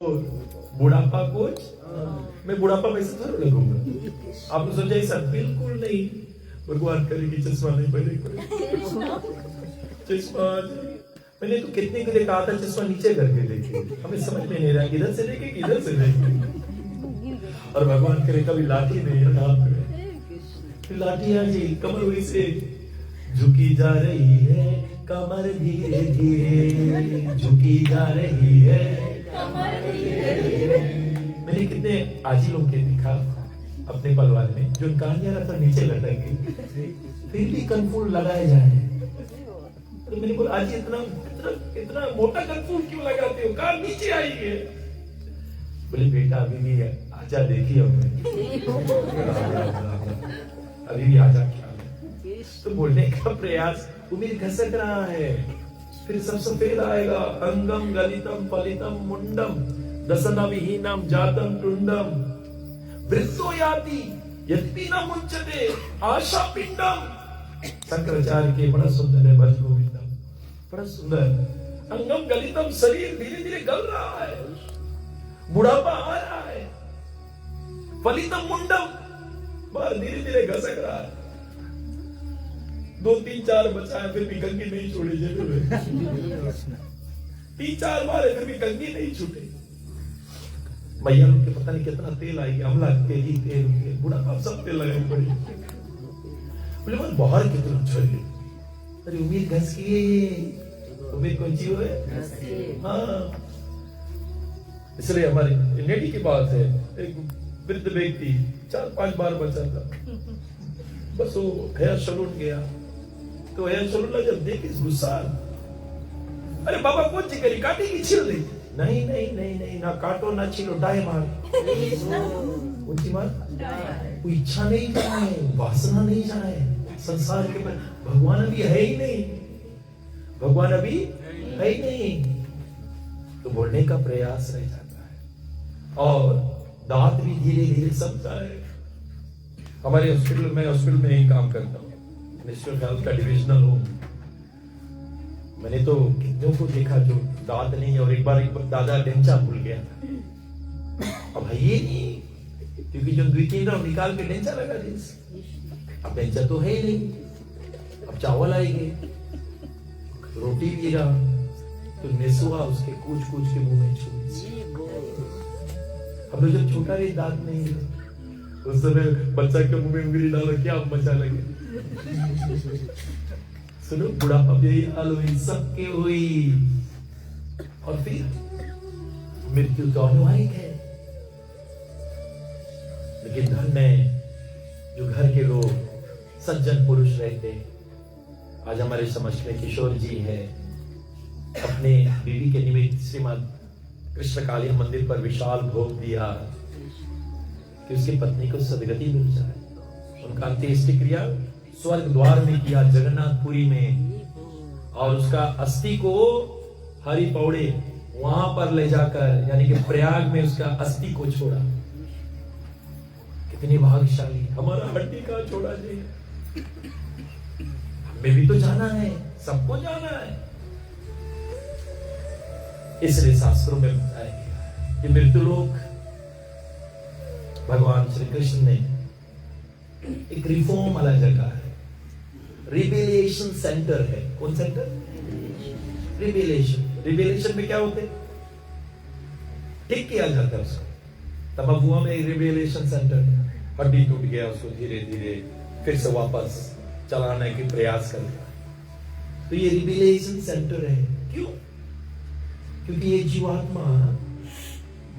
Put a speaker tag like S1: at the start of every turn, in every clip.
S1: बुढ़ापा कोच, मैं बुढ़ापा में से थोड़ा लगूंगा। आपने सोचा ऐसा बिल्कुल नहीं। भगवान करे कि चश्मा नहीं पहने चश्मा। मैंने तो कितने के लिए कहा था चश्मा नीचे करके देखे, हमें समझ में नहीं रहा किधर से देखे किधर से देखे। और भगवान करे कभी लाठी नहीं है हाथ में, लाठी आ जी कमर हुई से झुकी जा रही है, कमर धीरे धीरे झुकी जा रही है। मैंने कितने आजिलों के देखा अपने परिवार में जो कहानियां रखकर नीचे लटक फिर भी कनफूल लगाए जाए। तो मैंने बोला आज इतना इतना इतना मोटा कनफूल क्यों लगाते हो, कहाँ नीचे आई है। बोले बेटा अभी भी आजा देखिए अभी भी आजा क्या है। तो बोलने का प्रयास उम्मीद घसक रहा है। फिर सब सफेद आएगा, अंगम गलितम फलितम मुंडम दसना विहीनम जातम टुंडम वृद्धो याति यद्यपि न मुंचते आशा पिंडम। शंकराचार्य के बड़ा सुंदर है भज गोविंदम, बड़ा सुंदर। अंगम गलितम, शरीर धीरे धीरे गल रहा है, बुढ़ापा आ रहा है। फलितम मुंडम, बाल धीरे धीरे घसक रहा है। 2 3 4 बचा है फिर भी कंघी नहीं छोड़ी जेब में। 3 4 बार है फिर भी कंघी नहीं छूटे। भैया लोग के पता नहीं कितना तेल आएगी, अमला तेल तेल बुढ़ापा सब तेल लगाए पड़े। बोले मन बाहर कितना छोड़े, अरे उम्मीद घस की, उम्मीद कौन सी हो है। हाँ इसलिए हमारी नेटी की बात है, एक वृद्ध व्यक्ति 4-5 बार बचा था, बस वो हेयर सैलून गया तो हेयर सैलून जब देखे गुस्सा, अरे बाबा कौन सी करी, काटी की छील दी। नहीं नहीं नहीं नहीं, ना काटो ना छीलो, डाय मार। उनकी मार कोई इच्छा नहीं जाए, वासना नहीं जाए संसार के पर। भगवान अभी है ही नहीं, भगवान अभी है ही नहीं, तो बोलने का प्रयास रह जाता है। और दांत भी धीरे धीरे सबता है। हमारे हॉस्पिटल में ही काम करता हूँ, मिनिस्टर ऑफ हेल्थ का डिविजनल हूँ। मैंने तो कितनों को देखा जो दांत नहीं, और एक बार दादा डेंचा भूल गया था। अब है ये नहीं, क्योंकि जो 2-3 राउंड निकाल के डेंचा लगा दी। अब डेंचा तो है ही नहीं। अब चावल आएंगे, रोटी भी रहा तो नेसुआ उसके कूच कूच के मुंह में छू। अब जब छोटा भी दांत नहीं है उस समय बच्चा के मुंह में उंगली डालो, क्या मजा लगे। सुनो बुढ़ापा यही हाल हुई सबके हुई, और फिर मृत्यु तो अनिवार्य है। लेकिन धन्य जो घर के लोग सज्जन पुरुष रहते। आज हमारे समझ में किशोर जी है, अपने बीवी के निमित्त श्रीमद कृष्ण कालिया मंदिर पर विशाल भोग दिया कि उसकी पत्नी को सदगति मिल जाए। उनका अंत्येष्टि क्रिया स्वर्ग द्वार में किया, जगन्नाथपुरी में, और उसका अस्थि को हरि पौड़े वहां पर ले जाकर, यानी कि प्रयाग में उसका अस्थि को छोड़ा। कितनी भाग्यशाली। हमारा हड्डी का छोड़ा जी, हमें भी तो जाना है, सबको जाना है। इसलिए शास्त्रों में बताया गया कि मृत्युलोक भगवान श्री कृष्ण ने एक रिफॉर्म वाला जगह है, रिबिलेशन सेंटर है। कौन सेंटर? रिबिलेशन में क्या होते, ठीक किया जाता है उसको। तब अब हुआ में रिबिलेशन सेंटर, हड्डी टूट गया उसको धीरे धीरे फिर से वापस चलाने की प्रयास कर रहा। तो ये रिबिलेशन सेंटर है। क्यों? क्योंकि ये जीवात्मा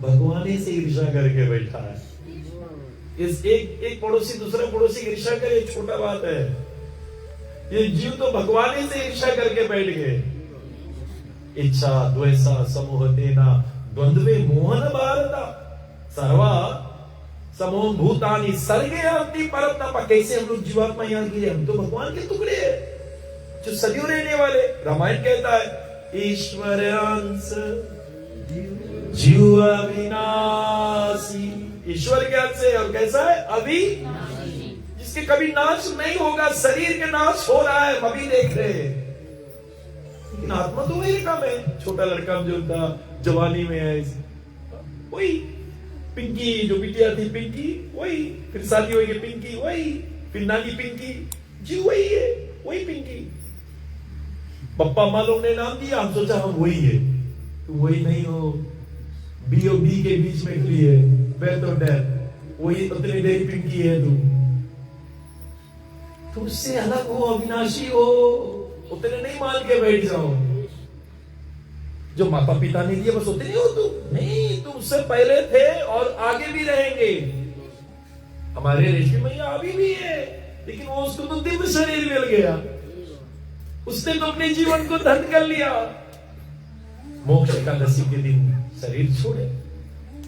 S1: भगवान से ईर्ष्या करके बैठा है। इस एक पड़ोसी दूसरा पड़ोसी की ईर्ष्या करे, छोटा बात है। ये जीव तो भगवान से ईर्ष्या करके बैठ गए। इच्छा द्वेषा समूहतेना द्वंद्वे मोहन भारता सर्वा समूह भूतानि सर्गे अंति परतप। कैसे हम लोग जीवात्मा यहाँ गिरे? हम तो भगवान के टुकड़े हैं जो सदियों रहने वाले। रामायण कहता है ईश्वर अंश जीव अविनाशी। ईश्वर के अंश है और कैसा है? अविनाशी, जिसके कभी नाश नहीं होगा। शरीर के नाश हो रहा है, अभी देख रहे हैं, लेकिन आत्मा तो वही कम है। छोटा लड़का जो था जवानी में है, वही, पिंकी जो बिटिया थी पिंकी वही, फिर शादी होगी पिंकी वही, फिर नानी पिंकी, जी वही है, वही पिंकी। पप्पा माँ लोग ने नाम दिया, हम सोचा हम वही है, तो वही नहीं हो, बी और बी के बीच में खड़ी है, बेथ और डेथ, वही उतनी देर पिंकी है तुम उससे अलग हो, अविनाशी हो, उतने नहीं मान के बैठ जाओ। जो माता पिता ने दिए बस उतने हो तुम नहीं, तुम उससे पहले थे और आगे भी रहेंगे। हमारे ऋषि मैया अभी भी है, लेकिन वो उसको तो दिव्य शरीर मिल गया, उसने तो अपने जीवन को धन कर लिया। मोक्ष एकादशी के दिन शरीर छोड़े,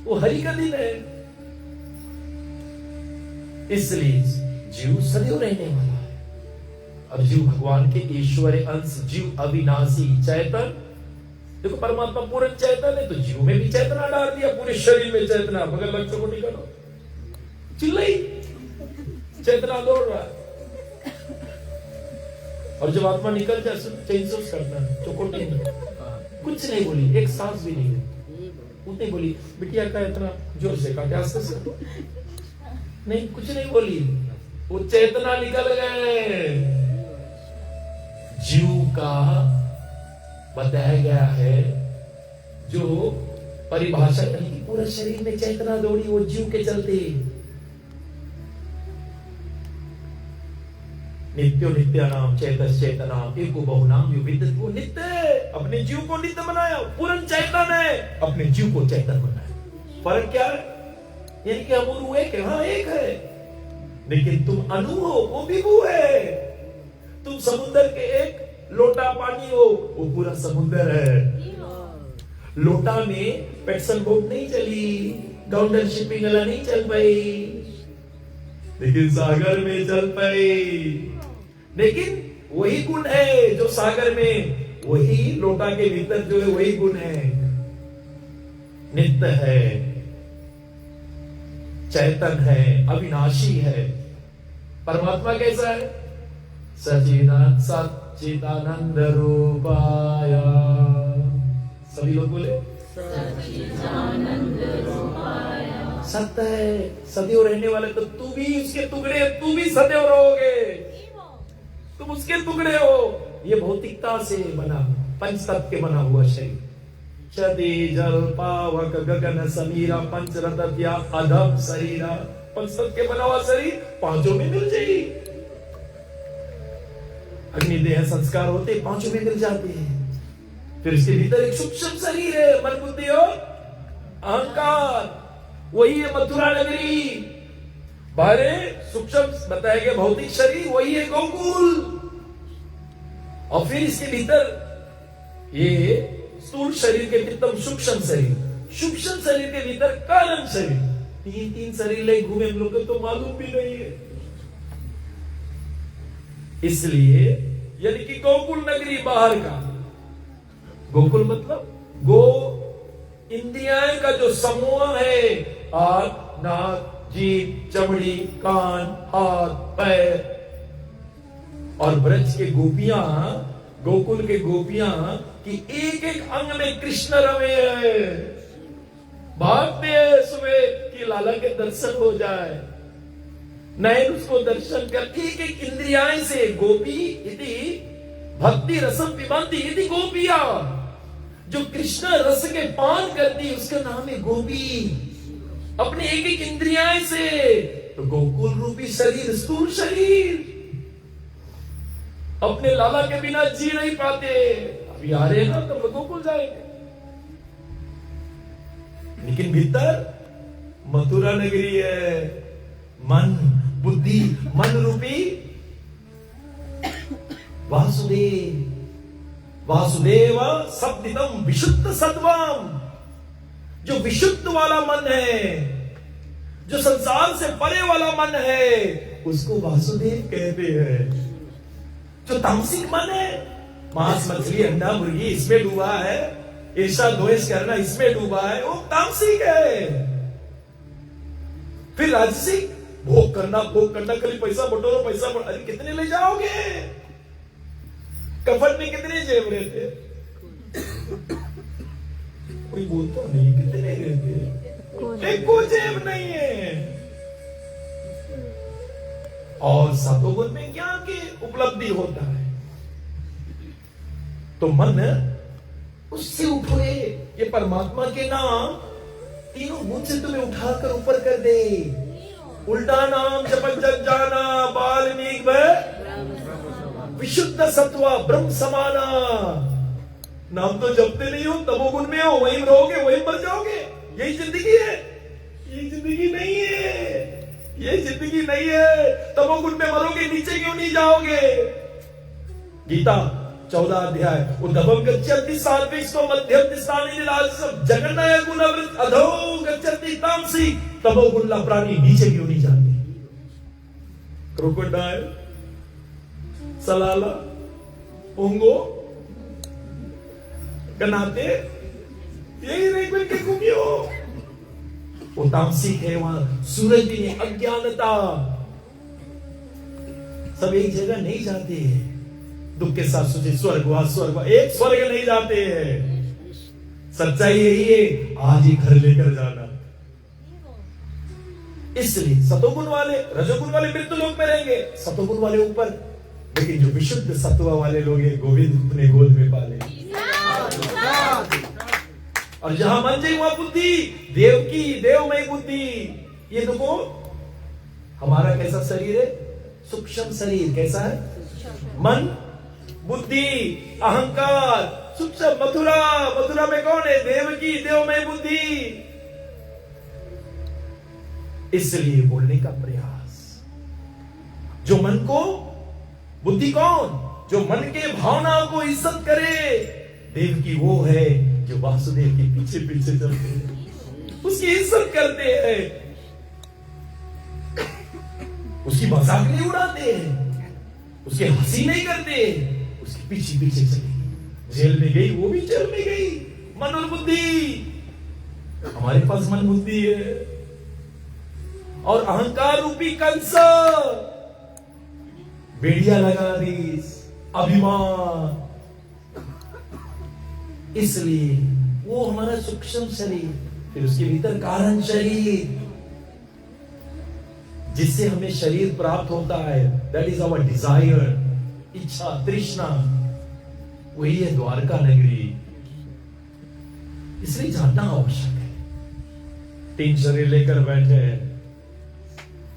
S1: वो हरि का दिन है, इसलिए जीव सदैव रहने वाला है। अब जीव भगवान के ईश्वर अंश, जीव अविनाशी चैतन। देखो परमात्मा पूर्ण चैतन है, तो जीव में भी चैतना डाल दिया, पूरे शरीर में चैतना। बगल बच्चों को निकालो, चिल्लाई, चैतना दौड़ रहा है। और जब आत्मा निकल जाए चेंज करता है, चौकोटी कुछ नहीं बोली, एक सांस भी नहीं उतनी बोली, बिटिया का इतना जोर से काटे, आस्ते से नहीं, कुछ नहीं बोली, वो चेतना निकल गए। जीव का बताया गया है जो परिभाषा कही कि पूरा शरीर में चेतना दौड़ी, वो जीव के चलते। नित्यो नित्यानाम चैतस चेतनाम एको बहुनाम युविदित, वो नित्य है, अपने जीव को नित्य बनाया, पूर्ण चैतन है, अपने जीव को चैतन बनाया। फर्क क्या है? यानी कि अमूरु एक है, हाँ एक है, लेकिन तुम अनु हो, वो विभु है। तुम समुद्र के एक लोटा पानी हो, वो पूरा समुद्र है। लोटा में पेट्सल बोट नहीं चली, डाउनर शिपिंग वाला नहीं चल पाई, लेकिन सागर में चल पाई। लेकिन वही गुण है जो सागर में, वही लोटा के भीतर जो है वही गुण है, नित्य है, चैतन है, अविनाशी है। परमात्मा कैसा है? सच्चिदानंद रूपाय, सभी लोग बोले सत्य है, सदैव रहने वाले। तो तू भी उसके टुकड़े, तू भी सदैव रहोगे, तुम उसके टुकड़े हो। ये भौतिकता से बना, पंचतत्व के बना हुआ शरीर, क्षति जल पावक गगन समीरा पंचरत्या अधम शरीरा, पंचतत्व के बना हुआ शरीर पांचों में मिल जाएगी। अग्नि देह संस्कार होते पांचों में मिल जाते हैं। फिर इसके भीतर एक सूक्ष्म शरीर है, मन बुद्धि और अहंकार, वही है मथुरा नगरी। बाहर सूक्ष्म बताया गया भौतिक शरीर, वही है गोकुल। और फिर इसके भीतर ये स्थूल शरीर के भीतर सूक्ष्म शरीर, सूक्ष्म शरीर के भीतर कारण शरीर, तीन शरीर ले घूमे हम लोग को तो मालूम भी नहीं है। इसलिए यानी कि गोकुल नगरी बाहर का, गोकुल मतलब गो इंद्रियां का जो समूह है, आंख नाक जीभ चमड़ी कान हाथ पैर। और ब्रज के गोपियां, गोकुल के गोपियां कि एक एक अंग में कृष्ण रमे है, भागते हैं सुबह कि लाला के दर्शन हो जाए, नयन उसको दर्शन कर। एक एक इंद्रियां से गोपी इति भक्ति रसम पिबंती इति गोपिया, जो कृष्ण रस के पान करती उसका नाम है गोपी, अपने एक एक इंद्रियां से। तो गोकुल रूपी शरीर, स्थूल शरीर, अपने लाला के बिना जी नहीं पाते। अभी आ रहे ना तो गोकुल जाएंगे, लेकिन भीतर मथुरा नगरी है। मन बुद्धि मन रूपी वासुदेव, वासुदेव सद्दिदम विशुद्ध सत्वम, जो विशुद्ध वाला मन है, जो संसार से परे वाला मन है, उसको वासुदेव कहते हैं। जो तामसिक मन है, मांस मछली अंडा मुर्गी इसमें डूबा है, ईर्षा द्वेष करना इसमें डूबा है, वो तामसिक है। फिर राजसिक भोग करना खाली पैसा बटोरो, पैसा अरे कितने ले जाओगे? कफन में कितने जेब रहते? कोई बोलता नहीं, कितने रहते? एक को जेब नहीं है। और सतोगुण में ज्ञान की उपलब्धि होता है। तो मन उससे उठे, ये परमात्मा के नाम तीनों गुण से तुम्हें उठाकर ऊपर कर दे। उल्टा नाम जपन जग जाना, बाल्मीक विशुद्ध सत्वा ब्रह्म समाना। नाम तो जपते नहीं हो, तमोगुण में हो, वहीं रहोगे, वहीं मर जाओगे। यही जिंदगी है, यही जिंदगी नहीं है, ये जिंदगी नहीं है। तमोगुण में मरोगे, नीचे क्यों नहीं जाओगे? गीता 14 अध्याय, उद्धवं गच्छति सात्विक मध्यम स्थानी राजसम जगन्नाय गुणवृत्त अधो गच्छति तामसी तमोगुण प्राणी नीचे क्यों नहीं जाते? क्रोकोडाइल, सलाला, पोंगो, गनाते, यही रेगुल के घूमियो। वो तामसिक है, वहां सूरज भी नहीं, अज्ञानता। सब एक जगह नहीं जाते हैं। दुख के साथ सोचे स्वर्ग हुआ, स्वर्ग हुआ, एक स्वर्ग नहीं जाते हैं। सच्चाई यही है, आज ही घर लेकर जाना। इसलिए सतोगुण वाले, रजोगुण वाले मृत्यु लोक में रहेंगे, सतोगुण वाले ऊपर। लेकिन जो विशुद्ध सत्व वाले लोग हैं, गोविंद अपने गोद में पाले। और जहां मन जाए वहां बुद्धि, देव की देवमय बुद्धि। ये देखो हमारा कैसा शरीर है, सूक्ष्म शरीर कैसा है, मन, बुद्धि, अहंकार, सूक्ष्म। मथुरा, मथुरा में कौन है, देव की देवमय बुद्धि। इसलिए बोलने का प्रयास, जो मन को, बुद्धि कौन, जो मन के भावनाओं को इज्जत करे, देव की वो है जो वासुदेव के पीछे पीछे चलते हैं, उसकी इज्जत करते हैं, उसकी मजाक नहीं उड़ाते हैं, उसके हंसी नहीं करते, उसके पीछे पीछे चले। जेल में गई, वो भी जेल में गई। मन और बुद्धि, हमारे पास मन बुद्धि है। और अहंकार रूपी कंस बेड़िया लगा दी, अभिमान। इसलिए वो हमारा सूक्ष्म शरीर, फिर उसके भीतर कारण शरीर, जिससे हमें शरीर प्राप्त होता है। दैट इज आवर डिजायर, इच्छा, तृष्णा। वही है द्वारका नगरी। इसलिए जानना आवश्यक है। 3 शरीर लेकर बैठे हैं,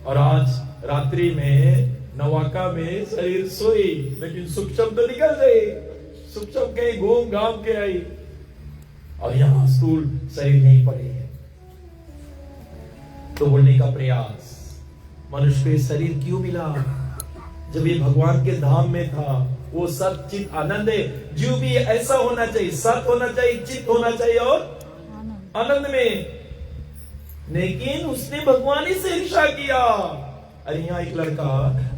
S1: और आज रात्रि में नवाका में शरीर सोई, लेकिन सूक्ष्म तो निकल गई। सूक्ष्म कहीं घूम घाम के आई, और यहां स्थूल शरीर नहीं पड़े है। तो बोलने का प्रयास, मनुष्य को शरीर क्यों मिला? जब ये भगवान के धाम में था, वो सत चित आनंद है। जीव भी ऐसा होना चाहिए, सत होना चाहिए, चित होना चाहिए और आनंद में। लेकिन उसने भगवान ही से ईर्ष्या किया। अरे यहाँ एक लड़का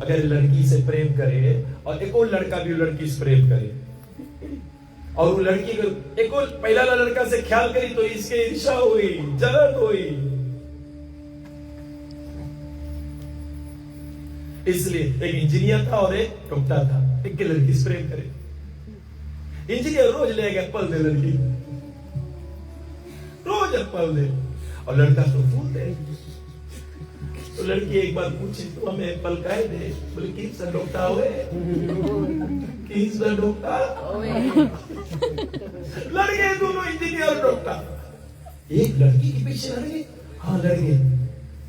S1: अगर लड़की से प्रेम करे, और एक और लड़का भी लड़की से प्रेम करे, और वो लड़की एक और पहला लड़का से ख्याल करी, तो इसके ईर्ष्या हुई, जलन हुई। इसलिए एक इंजीनियर था और एक डॉक्टर था, एक के लड़की से प्रेम करे। इंजीनियर रोज ले गया एप्पल दे लड़की, रोज एप्पल दे, और लड़का तो फूल दे। तो लड़की एक बार पूछी, तो हमें एप्पल काहे दे? बोले किस डॉक्टर हुए, किस डॉक्टर। लड़के दोनों इंजीनियर डॉक्टर, एक लड़की के पीछे लड़ गए। हाँ लड़ गए,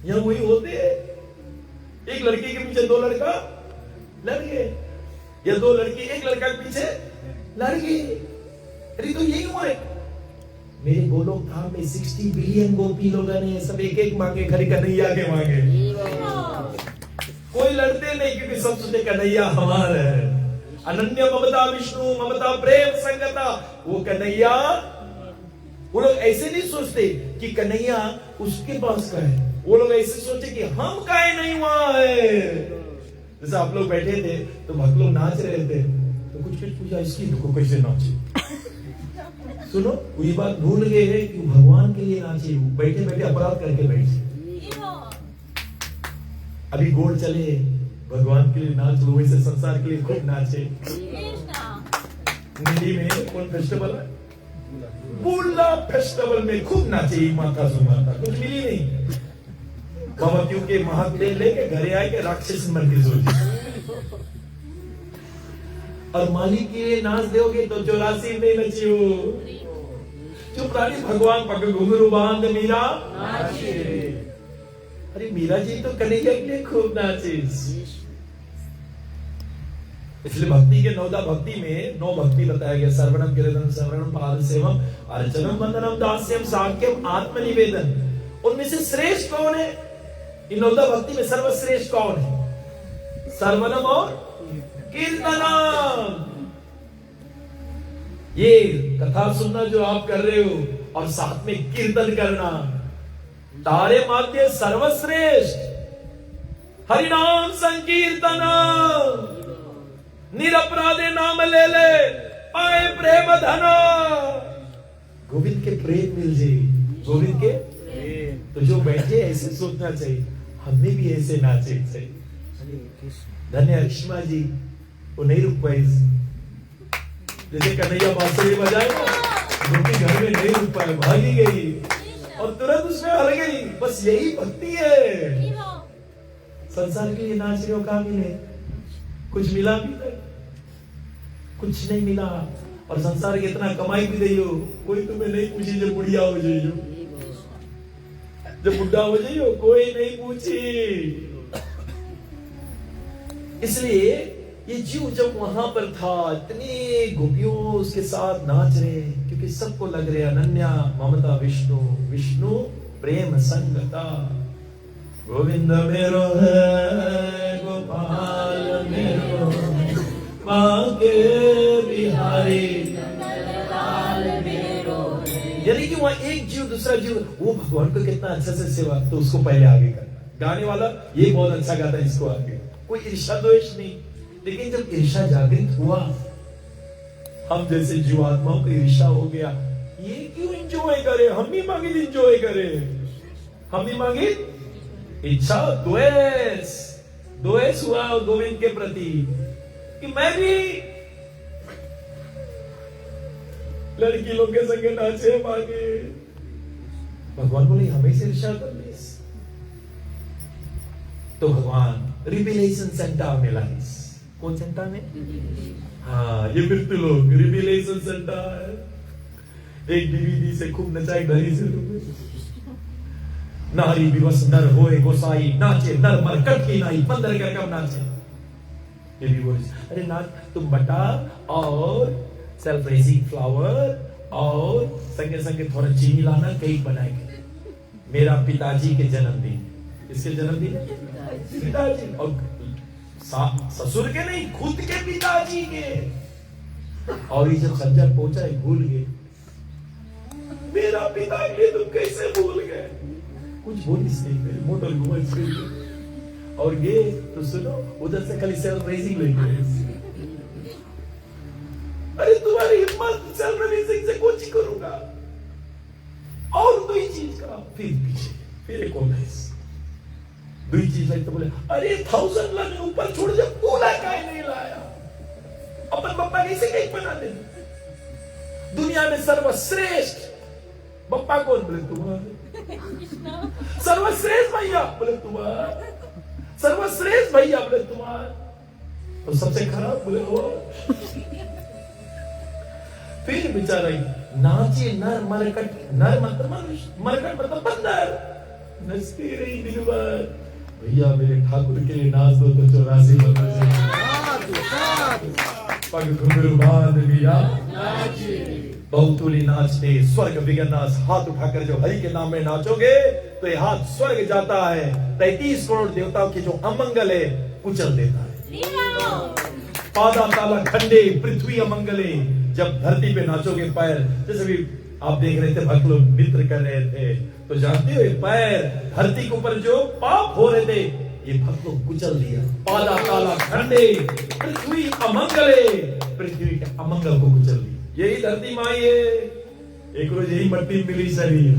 S1: यहाँ वही होते हैं, एक लड़की के पीछे 2 लड़का लड़ गए, या 2 लड़की एक लड़का के पीछे लड़ गए। अरे तो यही हुआ है। मेरे गोलोक धाम में 60 बिलियन गोपी लोग ने, सब एक एक मांगे, खरी कन्हैया के मांगे। कोई लड़ते नहीं, क्योंकि सब सोचते कन्हैया हमारा है। अनन्य ममता विष्णु ममता प्रेम संगता, वो कन्हैया। वो लोग ऐसे नहीं सोचते कि कन्हैया उसके पास का है, वो लोग ऐसे सोचे कि हम काहे नहीं वहां है। जैसे आप लोग बैठे थे तो भक्त लोग नाच रहे थे, तो कुछ पूछा, इसकी दुखो कैसे नाचे। सुनो, वही बात भूल गए हैं कि भगवान के लिए नाचे, बैठे बैठे अपराध करके बैठे। अभी गोड़ चले, भगवान के लिए नाच लो, वैसे संसार के लिए खूब नाचे। दिल्ली में कौन फेस्टिवल है, पूरा फेस्टिवल में खूब नाचे माता सुमाता, कुछ मिली नहीं। भवतियों के महात्मा लेके घरे आए के राक्षस मन की सोची, और मालिक के लिए नाच दोगे तो 84 में नचियो। चुप रानी भगवान पग घुंघरू बांध मीरा नाचे। अरे मीरा जी तो कन्हैया के लिए खूब नाचे। इसलिए भक्ति के नौदा भक्ति में 9 भक्ति बताया गया। सर्वणम कीर्तनम श्रवणम पाद सेवम अर्चनम वंदनम दास्यम साक्यम आत्मनिवेदन। उनमें से श्रेष्ठ कौन है? इन नौदा भक्ति में सर्वश्रेष्ठ कौन है? सर्वणम और कीर्तनम। ये कथा सुनना जो आप कर रहे हो और साथ में कीर्तन करना, तारे माध्य सर्वश्रेष्ठ। हरिनाम संकीर्तन निरपराधे नाम ले ले पाए प्रेम धन। गोविंद के प्रेम मिल जाए, गोविंद के तो जो बैठे ऐसे सोचना चाहिए, हमें भी ऐसे नाचे चाहिए। धन्य हरिष्मा जी, वो नहीं रुक पाई। जैसे कन्हैया बांसुरी बजाए ना, उनके घर में नहीं रुक पाए, भागी गई और तुरंत उसमें हल गई। बस यही भक्ति है। संसार के लिए नाच रहे हो, कहाँ मिले? कुछ मिला भी नहीं, कुछ नहीं मिला। और संसार के इतना कमाई भी दे हो, कोई तुम्हें नहीं पूछी जब बुढ़िया हो जाइयो, जब बुढ़ा हो जाइयो कोई नहीं पूछी। इसलिए ये जीव जब वहां पर था, इतने गोपियों उसके साथ नाच रहे, क्योंकि सबको लग रहे अनन्या ममता विष्णु, विष्णु प्रेम संगता। गोविंद मेरो है गोपाल मेरो बांके बिहारी। यानी कि वहां एक जीव दूसरा जीव, वो भगवान को कितना अच्छा से सेवा, तो उसको पहले आगे करना। गाने वाला ये बहुत अच्छा गाता है, इसको आगे। कोई ईर्षा द्वेष नहीं। लेकिन जब ईर्षा जागृत हुआ, हम जैसे जीवात्माओं को ईर्षा हो गया, ये क्यों एंजॉय करे? हम भी मांगे एंजॉय करे, हम भी मांगे इच्छा द्वेष। द्वेष हुआ गोविंद के प्रति कि मैं भी लड़की लोग के संग नाचे मांगे। भगवान बोले हमें से ईर्षा करनी। तो भगवान रिविलेशन सेंटर में लाइस। कौन सेंटर में? हाँ, ये बिल्कुल लोग रिविलेशन सेंटर है। एक डीवीडी से खूब नचाई धरी से नारी विवश नर होए गोसाई, नाचे नर मरकट की नाई, बंदर कर कब नाचे। ये भी बोले अरे नाच तुम बटा और सेल्फ रेजिंग फ्लावर और संगे संगे थोड़ा चीनी लाना, केक बनाएंगे। मेरा पिताजी के जन्मदिन, इसके जन्मदिन पिताजी, और ससुर के नहीं, खुद के पिताजी के। और ये जब खंजर पहुंचा है, भूल गए मेरा पिताजी, तुम कैसे भूल गए? कुछ बोल इसने मोटर घुमा। और ये तो सुनो, उधर से खाली सेल्फ रेजिंग लेके, अरे तुम्हारी हिम्मत सेल्फ रेजिंग से कुछ करूंगा। और दो ही चीज का, फिर पीछे फिर एक और दो ही चीज तो बोले अरे 1000 लाने ऊपर छोड़, जब पूरा काहे नहीं लाया? अपन बप्पा कैसे केक बना दे? दुनिया में सर्वश्रेष्ठ बप्पा कौन? बोले तुम्हारे। सर्वश्रेष्ठ भैया? बोले तुम्हारे। सर्वश्रेष्ठ भैया? बोले तुम्हारे। और सबसे खराब? बोले वो। फिर बेचारा नाचे नर मरकट, नर मतलब मरकट मतलब बंदर, नचती रही दिन भर। भैया मेरे ठाकुर के लिए नाच दो तो 84 बंदर पग घुंघरू बांध लिया नाचे। बहुतूली नाचते स्वर्ग विगनास। हाथ उठाकर जो हरि के नाम में नाचोगे तो ये हाथ स्वर्ग जाता है। 33 करोड़ देवताओं की जो अमंगल है कुचल देता है। पादा ताला खंडे पृथ्वी अमंगले। जब धरती पे नाचोगे पैर, जैसे भी आप देख रहे थे भक्त लोग नृत्य कर रहे थे, तो जानते हो पैर धरती के ऊपर जो पाप हो रहे थे, ये भक्त लोग कुचल दिया। पादा ताला खंडे पृथ्वी अमंगले। पृथ्वी के अमंगल को कुचल दिया। यही धरती माई है। एक रोज यही मट्टी मिली शरीर,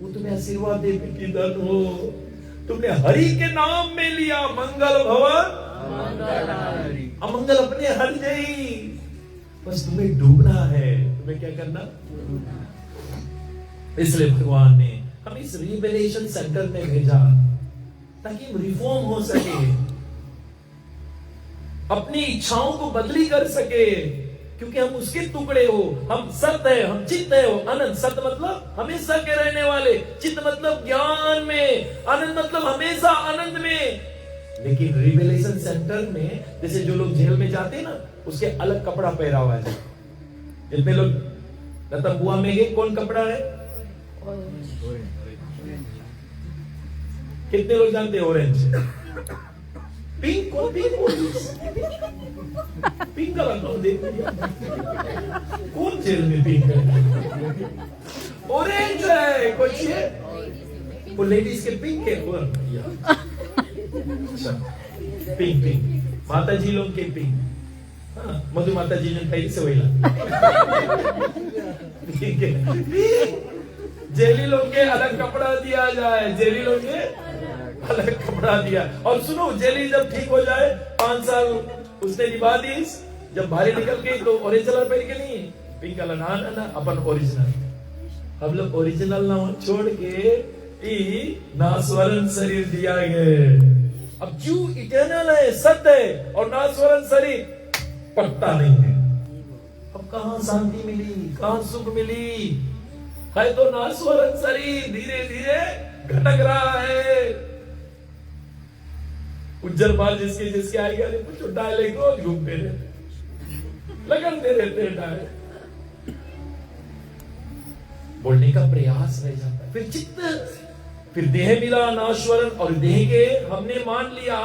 S1: वो तुम्हें आशीर्वाद दे कि धन हो, तुमने हरि के नाम में लिया। मंगल भवन अमंगल अपने हट गई। बस तुम्हें डूबना है। में क्या करना। इसलिए भगवान ने हम इस रिवेलेशन सेंटर में भेजा ताकि हम रिफॉर्म हो सके, अपनी इच्छाओं को बदली कर सके, क्योंकि हम उसके टुकड़े हो। हम सत्य है, हम चित्त है, हो अनंत। सत्य मतलब हमेशा के रहने वाले, चित्त मतलब ज्ञान में, आनंद मतलब हमेशा आनंद में। लेकिन रिवेलेशन सेंटर में जैसे जो लोग जेल में जाते हैं ना, उसके अलग कपड़ा पहरा हुआ है। जितने लोग बुआ में गए, कौन कपड़ा है? कितने लोग जानते हैं ऑरेंज? पिंक कौन? पिंक कलर कौन? देख कौन जेल में पिंक है? ऑरेंज है। कुछ है वो लेडीज के पिंक है। अच्छा, पिंक माता जी लोग के पिंक। हाँ, मधु माता जी ने कही से वही ठीक है। जेली लोग के अलग कपड़ा दिया जाए, जेली लोग के अलग कपड़ा दिया। और सुनो, जेली जब ठीक हो जाए, 5 साल उसने निभा दी, जब बाहर निकल गई तो ऑरेंज कलर पहन के नहीं, पिंक कलर ना अपन ओरिजिनल। हम लोग ओरिजिनल ना छोड़ के नास्वरण शरीर दिया गए। अब जीव इटर्नल है, सत्य है, और नास्वरण शरीर पट्टा नहीं है। अब कहां शांति मिली, कहां सुख मिली? है तो नास्वरण शरीर धीरे धीरे घटक रहा है। उज्जर बाल जिसके जिसके आएगा, कुछ डायलेक्ट रोज घूमते रहते, लगनते रहते डायलेक्ट, बोलने का प्रयास रह जाता है। फिर चित्त, फिर देह मिला नाश्वरण, और देह के हमने मान लिया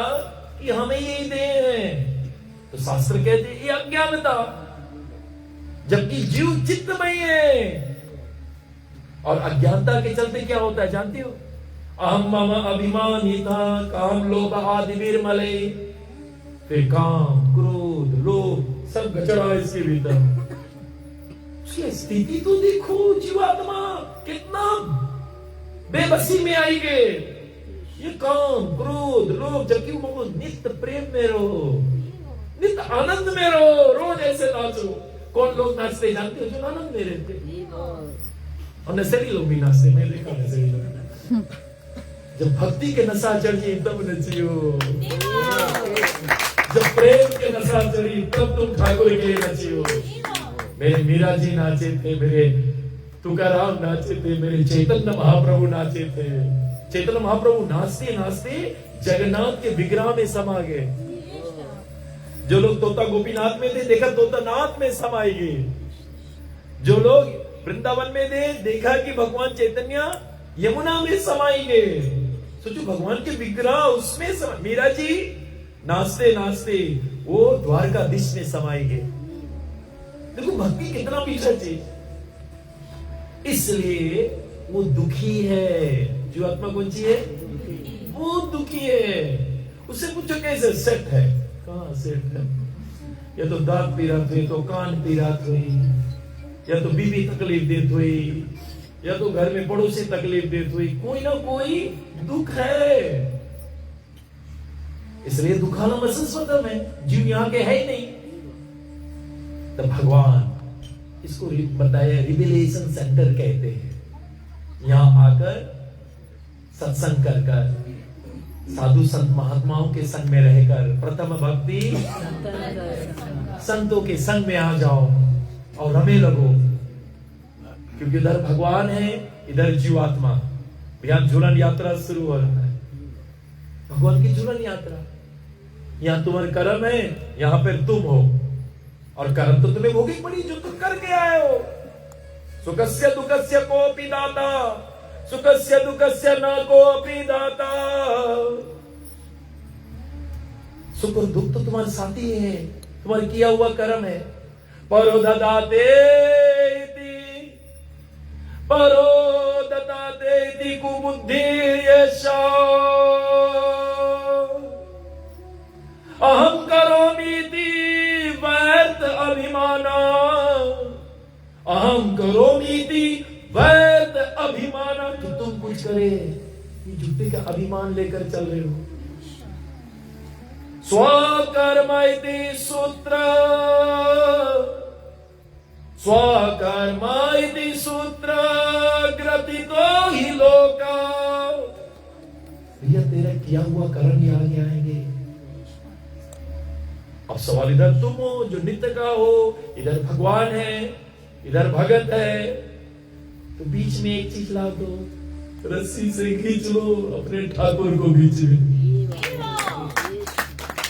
S1: कि हमें यही देह है, तो शास्त्र कहते हैं ये अज्ञानता, जबकि जीव चित्तमय है। और अज्ञानता के चलते क्या होता है जानते हो? अहम मम अभिमानिता काम लोभ आदि निर्मले। फिर काम क्रोध लोभ सब गचड़ा है इसके भीतर। उसकी स्थिति तो देखो, जीवात्मा कितना बेबसी में आई गए। ये काम क्रोध लोभ, जबकि वो नित्य प्रेम में रहो, नित्य आनंद में रहो, रोज ऐसे नाचो। कौन लोग नाचते जानते हो? जो आनंद में रहते, और नशेड़ी लोग भी नाचते, मैं देखा नशेड़ी लोग। जब भक्ति के नशा चढ़ी तब नचियो, जब प्रेम के नशा चढ़ी तब तुम ठाकुर के लिए नचियो। मेरे मीरा जी नाचे थे, मेरे तुकाराम नाचे थे, मेरे चैतन्य महाप्रभु नाचे थे। चैतन्य महाप्रभु नाचते नाचते जगन्नाथ के विग्रह में समा गए। जो लोग तोता गोपीनाथ में थे, देखा तोता नाथ में समाएंगे। जो लोग वृंदावन में थे, देखा कि भगवान चैतन्य यमुना में समाएंगे। सोचो, भगवान के विग्रह उसमें मीरा जी नाचते नाचते वो द्वारकाधीश में समाएंगे। देखो भक्ति कितना मीठा चीज। इसलिए वो दुखी है। जो आत्मा कौन सी है? वो दुखी है। उससे पूछो कैसे सेट है? कहां सेट है? या तो दांत पीरात हुई, तो कान पीरात हुई, या तो बीवी तकलीफ देत हुई, या तो घर में पड़ोसी तकलीफ देत हुई, कोई ना कोई दुख है। इसलिए दुखाना मसस्वतम है, जीव यहां के है ही नहीं। तो भगवान इसको बताया रिविलेशन सेंटर कहते हैं। यहां आकर सत्संग कर कर, साधु संत महात्माओं के संग में रहकर, प्रथम भक्ति संतों के संग में आ जाओ और रमे लगो। क्योंकि इधर भगवान है, इधर जीवात्मा। यहां झूलन यात्रा शुरू हो रहा है, भगवान की झूलन यात्रा। यहां तुम्हारे कर्म है, यहां पर तुम हो, और कर्म तो तुम्हें भोगी पड़ी जो तुम करके आए हो। सुखस्य दुखस्य कोपि दाता, सुखस्य दुखस्य न कोपि दाता। सुख और दुख तो तुम्हारे साथी है, तुम्हारे किया हुआ कर्म है। परो ददाते परो ददाते कुबुद्धि यशा अहम करोमीति व्यर्थ अभिमाना। अहम करोमीति व्यर्थ अभिमाना, कि तुम कुछ करे, ये झूठे का अभिमान लेकर चल रहे हो। स्वकर्म इति सूत्र स्वकर्मा इति सूत्र ग्रथितो हि लोका। भैया तेरा किया हुआ कर्म ही आगे आएंगे। अब सवाल इधर तुम हो जो नित्य का हो, इधर भगवान है, इधर भगत है, तो बीच में एक चीज ला दो, रस्सी से खींच लो, अपने ठाकुर को बीच में।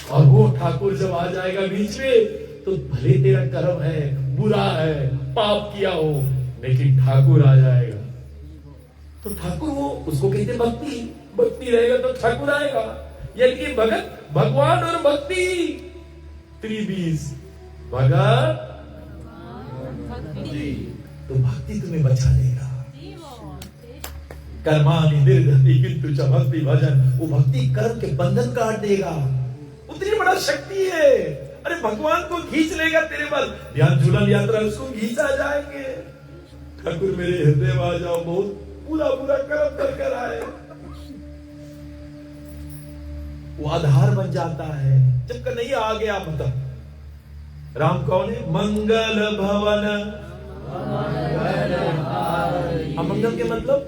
S1: और वो ठाकुर जब आ जाएगा बीच में, तो भले तेरा कर्म है, बुरा है, पाप किया हो, लेकिन ठाकुर आ जाएगा। तो ठाकुर वो उसको कहते भक्ति। भक्ति रहेगा तो ठाकुर आएगा। यानी कि भगत, भगवान और भक्ति त्रिबीज, भगत तो भक्ति तुम्हें बचा लेगा। कर्मानि निर्गति किंतु च भक्ति भजन, वो भक्ति कर्म के बंधन काट देगा। उतनी बड़ा शक्ति है। अरे भगवान को खींच लेगा तेरे पास। ध्यान झूलन यात्रा उसको खींचा जाएंगे। ठाकुर मेरे हृदय में आ जाओ, बहुत पूरा पूरा कर्म कर कर आए। वो आधार बन जाता है। जब कन्हैया आ गया, मतलब राम कौन है? मंगल भवन। अमंगल के मतलब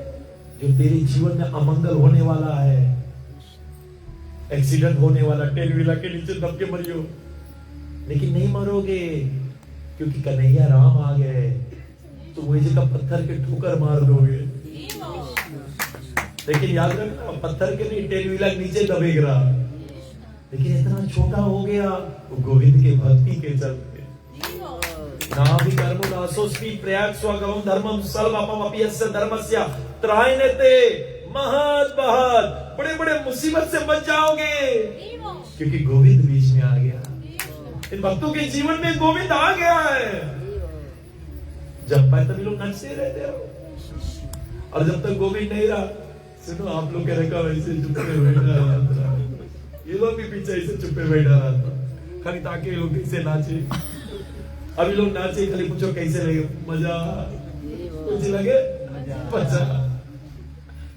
S1: जो तेरे जीवन में अमंगल होने वाला है, एक्सीडेंट होने वाला, 10 व्हीलर के नीचे दब के मरियो, लेकिन नहीं मरोगे क्योंकि कन्हैया राम आ गए। तो वही जगह पत्थर के ठोकर मार दोगे, लेकिन याद रखना पत्थर के नहीं, 10 व्हीलर नीचे दबेगा। लेकिन इतना छोटा हो गया वो गोविंद के भक्ति के चलते। नाभि कर्मो नासोस्मि प्रयाग स्वगमं धर्मम सर्वमपम अपयस्य धर्मस्य त्रायनेते। महत बहुत बड़े बड़े मुसीबत से बच जाओगे क्योंकि गोविंद बीच में आ गया। इन भक्तों के जीवन में गोविंद आ गया है। जब पाए तभी लोग नचते रहते हो, और जब तक गोविंद नहीं रहा, सुनो आप लोग कह रखा वैसे चुप के बैठा रहा, ये लोग भी पीछे ऐसे चुप पे बैठा रहा था, खाली ताकि ये लोग कैसे नाचे। अभी लोग नाचे, खाली पूछो कैसे लगे, मजा कुछ लगे मजा।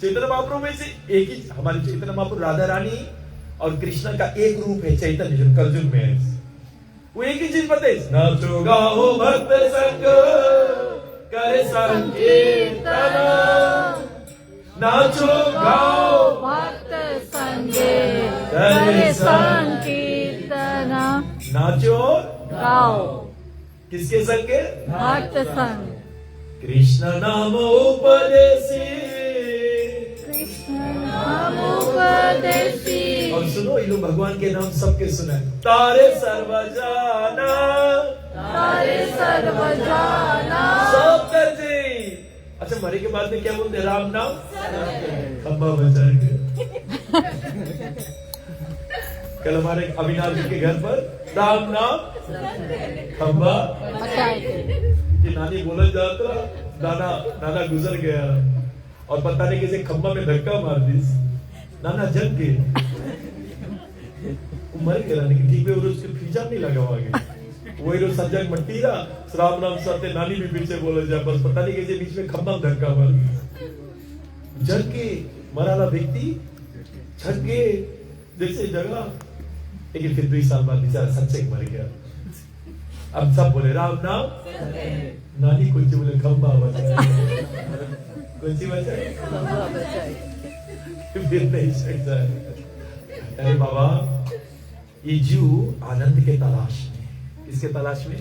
S1: चैतन्य महाप्रभु में से एक ही, हमारे चैतन्य महाप्रभु राधा रानी और कृष्ण का एक रूप है चैतन्य, जो कलयुग में है। वो एक ही चीज बताए, नाचो गाओ भक्त संग करे संकीर्तन। नाचो गाओ
S2: भक्त संगे करे संकीर्तन।
S1: नाचो
S2: गाओ
S1: किसके संगे?
S2: भक्त संग।
S1: कृष्ण नाम उपदेशी,
S2: कृष्ण नाम उपदेशी।
S1: और सुनो, ये लोग भगवान के नाम सबके सुना, तारे सर्वजाना,
S2: तारे सर्वजाना।
S1: सब करते। अच्छा, मरे के बाद में क्या बोलते? राम नाम खम्बा बचाएंगे। कल हमारे अविनाश जी के घर पर राम नाम खम्बा
S2: बचाएंगे।
S1: कि नानी बोला जाता, नाना गुजर गया और पता नहीं किसी खम्बा में धक्का मार दी, नाना जग गए, मर गया। लेकिन ठीक है, उसके फीजा नहीं लगा आगे, वही रोज सज्जन मट्टी रहा, राम नाम साथे नानी भी पीछे बोले जा, बस पता नहीं कैसे बीच में खम्बा में धक्का मार जग के मराला व्यक्ति छक गए जैसे जगह। लेकिन फिर 2 साल बाद बेचारा सच्चे मर गया। अब सब बोले राम नाम, नानी कुछ बोले खम्बा बचाए, कुछ बचाए, फिर नहीं सकता है। अरे बाबा, ये जीव आनंद के तलाश में, किसके तलाश में?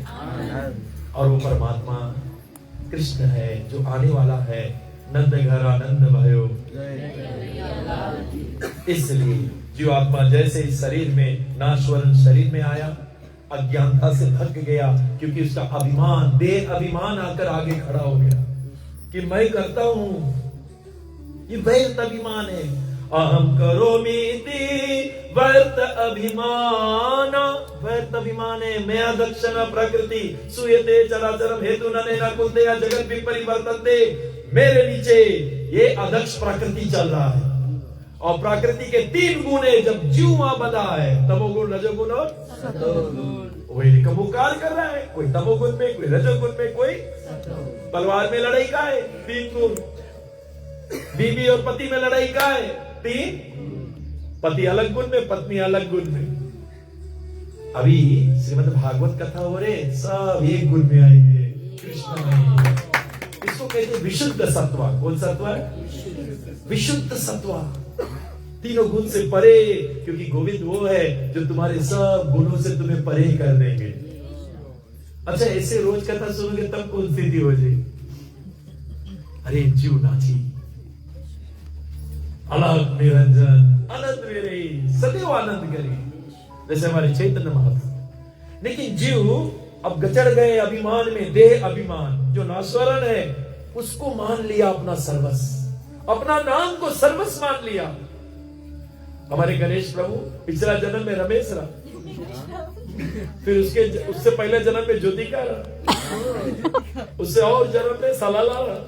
S1: और वो परमात्मा कृष्ण है जो आने वाला है। नंद घर आनंद भयो। इसलिए जीव आत्मा जैसे इस शरीर में, नाशवरण शरीर में आया, अज्ञानता से भटक गया, क्योंकि उसका अभिमान, देह अभिमान आकर आगे खड़ा हो गया कि मैं करता हूं। ये व्यर्थ अभिमान है। अहम करोमीति व्यर्थ अभिमान। व्यर्थ अभिमान है। मैं अदक्षण प्रकृति सुयते चराचरम हेतु न कुंदे जगत विपरिवर्तन्ते। मेरे नीचे ये अदक्ष प्रकृति चल रहा है, और प्रकृति के 3 गुण है। जब जीव वहां बंधा है, तमोगुण, रजोगुण और सतोगुण, वही कबूकार कर रहा है। कोई तमोगुण में, कोई रजोगुण में, कोई तलवार में लड़ाई का है 3 गुण। बीवी और पति में लड़ाई का है 3, पति अलग गुण में, पत्नी अलग गुण में। अभी श्रीमद् भागवत कथा हो रहे, सब एक गुण में आएंगे। कृष्णमयी। इसको कहते हैं विशुद्ध सत्वा। कौन सत्वा है? विशुद्ध सत्वा, तीनों गुण से परे, क्योंकि गोविंद वो है जो तुम्हारे सब गुणों से तुम्हें परे कर देंगे। अच्छा, ऐसे रोज कथा सुनोगे तब कौन स्थिति हो जाएगी? अरे जीव नाची, अलग निरंजन, आनंद मेरे, सदैव आनंद करे, जैसे हमारे चैतन्य महाप्रभु। लेकिन जीव अब गचड़ गए अभिमान में, देह अभिमान जो नास्वरण है उसको मान लिया अपना सर्वस्व, अपना नाम को सर्वस्व मान लिया। हमारे गणेश प्रभु पिछला जन्म में रमेश रहा, फिर उससे पहले जन्म में ज्योतिका रहा, उससे और जन्म में सलाला रहा,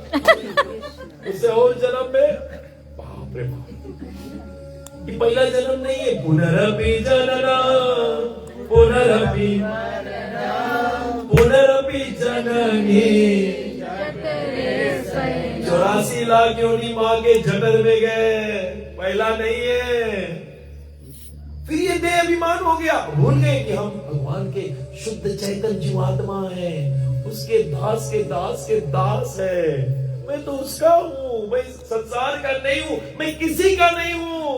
S1: उससे और जन्म में बाप रे बाप, ये पहला जन्म नहीं है। पुनरपि जनना पुनरपि पुनरपि जननी, 84 लाख योनि माँ के जठर में गए, पहला नहीं है। फिर ये देह अभिमान हो गया, भूल गए कि हम भगवान के शुद्ध चैतन्य जीवात्मा हैं, उसके दास के दास के दास है। मैं तो उसका हूं, मैं संसार का नहीं हूं, मैं किसी का नहीं हूं,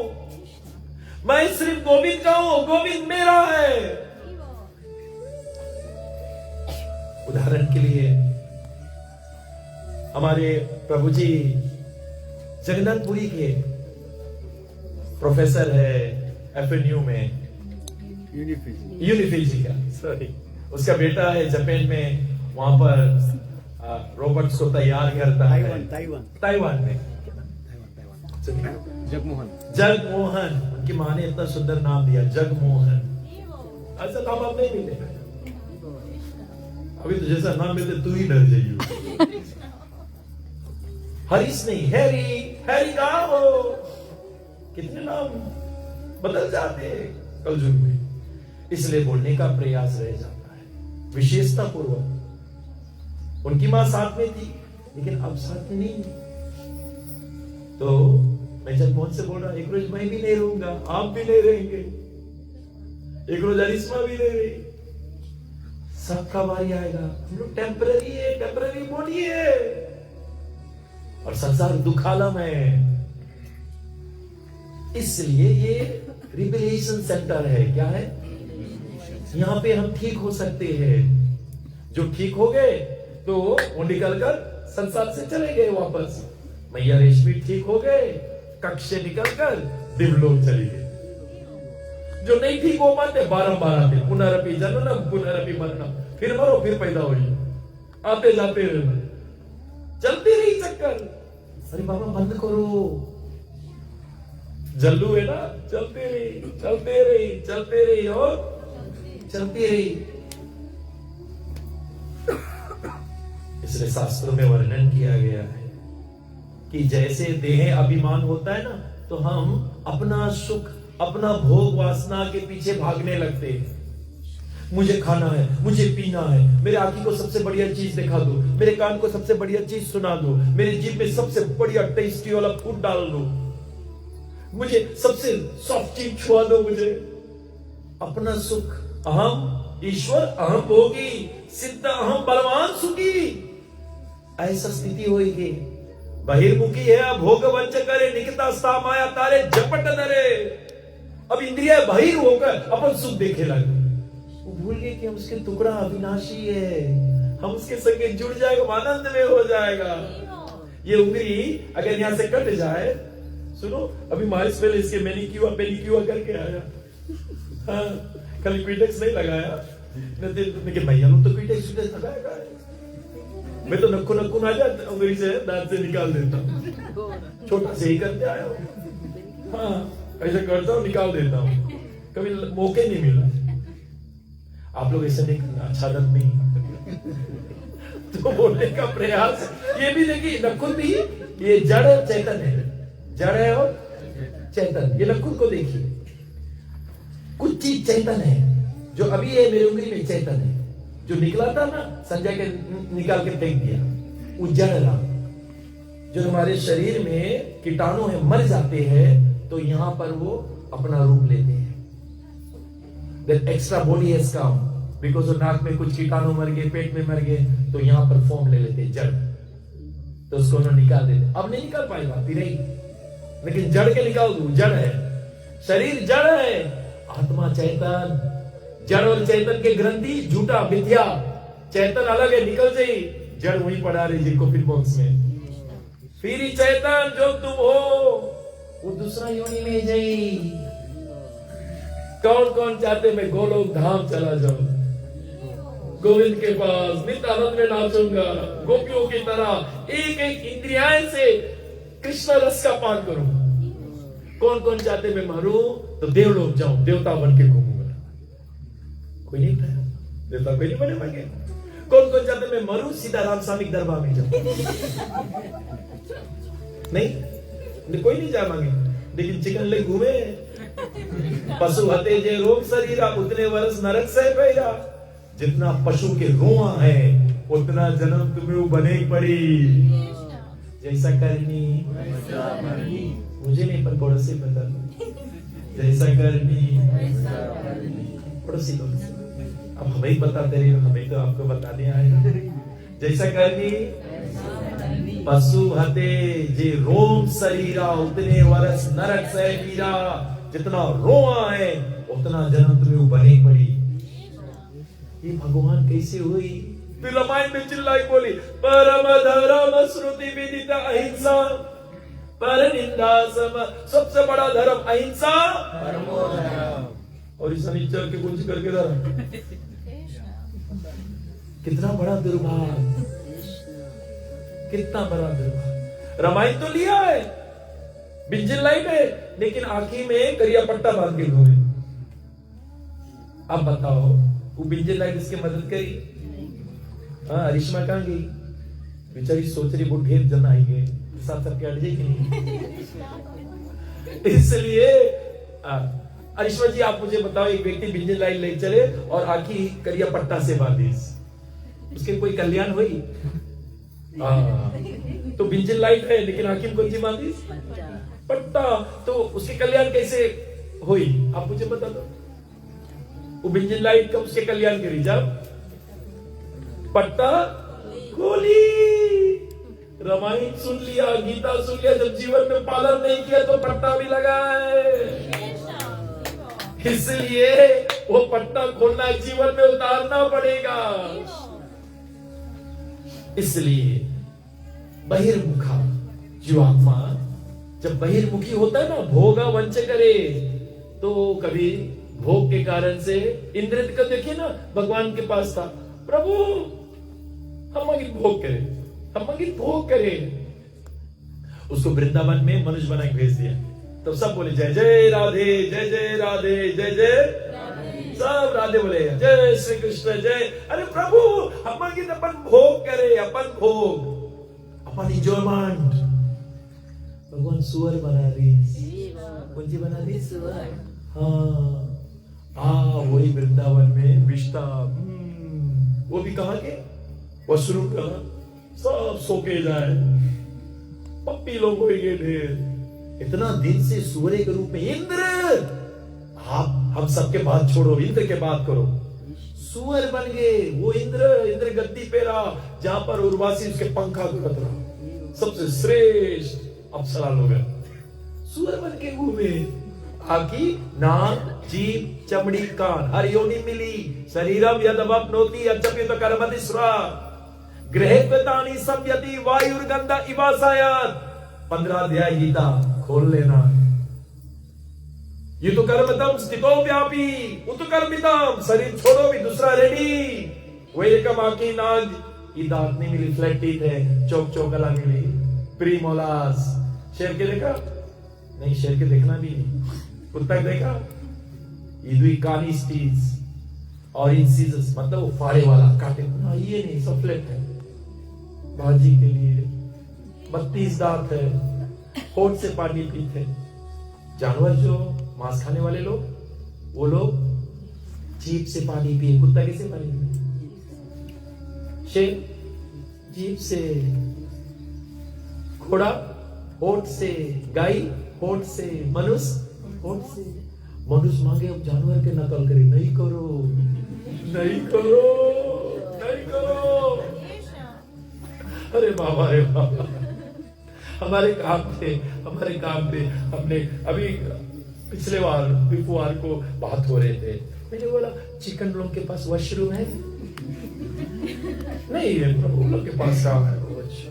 S1: मैं सिर्फ गोविंद का हूं, गोविंद मेरा है। उदाहरण के लिए हमारे प्रभु जी जगन्नाथपुरी के प्रोफेसर है, एफएनयू में, यूनिफिजी का, सॉरी, उसका बेटा है जापान में, वहां पर रोबोट्स को तैयार करता है, ताइवान में, जगमोहन, उनकी माँ ने इतना सुंदर नाम दिया, जगमोहन। ऐसा नाम आप नहीं मिलेगा अभी, तो जैसा नाम मिलते तू ही डर जाइए। हरीश नहीं, हैरी, हैरी कहाँ हो? कितने नाम बदल जाते हैं कलयुग में, इसलिए बोलने का प्रयास रह जाता है विशेषता पूर्वक। उनकी मां साथ में थी लेकिन अब साथ में नहीं। तो मैं जगमोहन से बोल रहा, एक रोज मैं भी नहीं रहूंगा, आप भी नहीं रहेंगे, एक रोज अरिश्मा भी नहीं रही, सबका बारी आएगा। हम लोग टेम्पररी है, टेम्पररी बॉडी है, और संसार दुखालम है। इसलिए ये रिबिलेशन सेंटर है। क्या है? यहां पे हम ठीक हो सकते हैं। जो ठीक हो गए तो वो निकलकर संसार से चले गए वापस। मैया रेशमी ठीक हो गए, कक्ष से निकलकर दिवलोक चली गए। जो नहीं ठीक हो पाते बारंबार आते, पुनरपि जननम पुनरपि मरणम, फिर मरो फिर पैदा हो, आते जाते रहना, चलती रही चक्कर। अरे बाबा बंद करो, जल्लू है ना, चलते रही चलते रही चलते रही और चलती रही। इसलिए शास्त्रों में वर्णन किया गया है कि जैसे देह अभिमान होता है ना, तो हम अपना सुख, अपना भोग वासना के पीछे भागने लगते हैं। मुझे खाना है, मुझे पीना है, मेरे आंखी को सबसे बढ़िया चीज दिखा दो, मेरे कान को सबसे बढ़िया चीज सुना दो, मेरे जीभ में सबसे बढ़िया टेस्टी वाला फूड डाल दो, मुझे सबसे सॉफ्ट चीज छुआ दो। मुझे अपना सुख, अहम ईश्वर अहम भोगी, सिद्ध अहम बलवान सुखी, ऐसा स्थिति होगी। बहिर्मुखी है भोग वंच करे, निकिता स्था माया तारे झपट नरे। अब इंद्रिया बहिर होकर अपन सुख देखे लगे, वो भूल गए कि हम उसके टुकड़ा अविनाशी है, हम उसके संगे जुड़ जाएगा, आनंद में हो जाएगा। ये उंगली अगर यहां से कट जाए, सुनो, अभी मालिश पहले इसके मैनिक्योर करके आया, हाँ, कल क्विटेक्स नहीं लगाया, लेकिन भैया लोग तो क्विटेक्स लगाएगा। मैं तो नक्कू नक्कू ना जाता, उंगली से दांत से निकाल देता हूँ, छोटा से ही करते आया हूँ, हाँ, ऐसे करता हूँ निकाल देता हूँ, कभी मौके नहीं मिला। आप लोग ऐसे नहीं करना, अच्छा आदत नहीं। तो बोलने का प्रयास ये भी देखिए, नखुन भी ये जड़ चैतन्य है, जड़ है और चैतन्य। ये नखुन को देखिए, कुछ चीज चैतन्य है, जो अभी है मेरी उंगली में चैतन्य है, जो निकला था ना संजय के निकाल के फेंक दिया, वो जड़ रहा। जो हमारे शरीर में कीटाणु है मर जाते हैं, तो यहां पर वो अपना रूप लेते हैं। That extra body has come, because वो नाक में कुछ कीटाणु मर गए, पेट में मर गए, तो यहाँ पर फॉर्म ले लेते जड़, तो उसको उन्होंने निकाल देते। अब नहीं निकाल पाएगा फिर ही, लेकिन जड़ के निकाल दो, जड़ है, शरीर जड़ है, आत्मा चैतन। जड़ और चैतन के ग्रंथि झूठा मिथ्या, चैतन अलग है, निकल जाए, जड़ वहीं पड़ा रही जिनको फिर बॉक्स में। फिर ही चैतन जो तुम हो वो दूसरा योनि में जाई। कौन कौन चाहते मैं गोलोक धाम चला जाऊं, गोविंद के पास नित्य आनंद में नाचूंगा, गोपियों की तरह एक एक इंद्रियां से कृष्ण रस का पान करूं। कौन कौन चाहते मैं मरूं तो देवलोक जाऊं, देवता बन के घूमूंगा। कोई नहीं था, देवता कोई नहीं बने मांगे। कौन कौन चाहते मैं मरूं सीधा राम स्वामी दरबार में जाऊं। नहीं, कोई नहीं जा मांगे, लेकिन चिकन ले घूमे। पशु हते जे रोग शरीरा, उतने वर्ष नरक से पैरा। जितना पशु के रोआ है उतना जन्म तुम्हें बने पड़ी। जैसा करनी मुझे नहीं, पर पड़ोसी पता, जैसा करनी पड़ोसी लोग। अब हमें ही बताते रहे, हमें तो आपको बताने आए। जैसा करनी पशु हते जे रोम शरीरा, उतने वर्ष नरक से पीरा। जितना रोआ है उतना जन्म तुम्हें बने पड़ी। ये भगवान कैसे हुई? फिर रामायण में चिल्लाई बोली, परम धर्म श्रुति विदित अहिंसा, पर निंदा सम। सबसे बड़ा धर्म अहिंसा, और इस शनिचर के कुछ करके धर्म। कितना बड़ा दुर्भाग्य, कितना बड़ा दुर्भाग्य। रामायण तो लिया है, बिंजल लाइट है, लेकिन आंखी में करिया पट्टा बांध के घूमे। अब बताओ वो बिंजल लाइट इसके मदद करी? हाँ, अरिश्मा कहाँ गई बेचारी? सोच रही वो ढेर जन आएंगे, साथ सबके अड़ जाएगी नहीं। इसलिए अरिश्मा जी आप मुझे बताओ, एक व्यक्ति बिंजल लाइट ले चले और आंखी करिया पट्टा से बांधी, उसके कोई कल्याण हुई? तो बिंजल लाइट है लेकिन आंखी में कौन सी बांधी? पट्टा। तो उसके कल्याण कैसे हुई आप मुझे बता दो। वो बिंजल लाइट का उसके कल्याण करी जब पट्टा खोली। रामायण सुन लिया, गीता सुन लिया, जब जीवन में पालन नहीं किया तो पट्टा भी लगा है। इसलिए वो पट्टा खोलना जीवन में उतारना पड़ेगा। इसलिए बहिर्मुखा जीवात्मा जब बहिर्मुखी होता है ना, भोगा वंच करे, तो कभी भोग के कारण से इंद्र को देखिए ना, भगवान के पास था, प्रभु हम मगित भोग करें, हम मगित भोग करें। उसको वृंदावन में मनुष्य बना के भेज दिया, तो सब बोले जय जय राधे, जय जय राधे, जय जय, सब राधे बोले जय श्री कृष्ण जय। अरे प्रभु हम मगित अपन भोग करें, अपन भोग, अपन एंजॉयमेंट। भगवान सुअर बना दी, कौन सी बना दी? सुअर। हाँ, वही वृंदावन में विष्टा, वो भी कहा के वसुरु कहा, सब सोके जाए, पप्पी लोग हो गए ढेर। इतना दिन से सुअरे के रूप में इंद्र, आप हम सबके बात छोड़ो, इंद्र के बात करो। सुअर बन गए वो इंद्र गद्दी पे रहा, जहां पर उर्वासी उसके पंखा गलत रहा, सबसे श्रेष्ठ अप्सरा लोग सुअर बन के घूमे। आकी नाक जीभ चमड़ी कान हर योनि मिली, शरीरम यदवप्नोति अच्चपित कर्मति सुरा, गृहेत्वतानि संयति वायुर्गंध इवासायात। 15 अध्याय गीता खोल लेना। ये तो कर्मतम स्थितो व्यापी उत कर्मितम, शरीर छोड़ो भी दूसरा रेडी। वो एकम आकी नाग, ये दांत नहीं मिली, फ्लैट टीथ है, चौक चौकला मिली, प्रीमोलास। शेर के देखा नहीं, शेर के देखना भी नहीं। कुत्ता देखा, ये कानिस्टीज और इंसिजस, मतलब वो फाड़े वाला काटे, ये नहीं, सब फ्लैट है। भाजी के लिए 32 दांत है, होठ से पानी पीते। जानवर जो मांस खाने वाले लोग, वो लोग जीभ से पानी पिए, कुत्ता कैसे पानी पिए? शेर जीभ से, घोड़ा होठ से, गाय होठ से, मनुष्य होठ से। मनुष्य मांगे अब जानवर के नकल करे, नहीं करो। नहीं करो, नहीं करो। अरे बाबा, अरे बाबा, हमारे काम पे हमने अभी पिछले वार को बात हो रहे थे। मैंने बोला चिकन लोग के पास वॉशरूम है? नहीं है प्रभु, लोग के पास कहाँ है? अच्छा,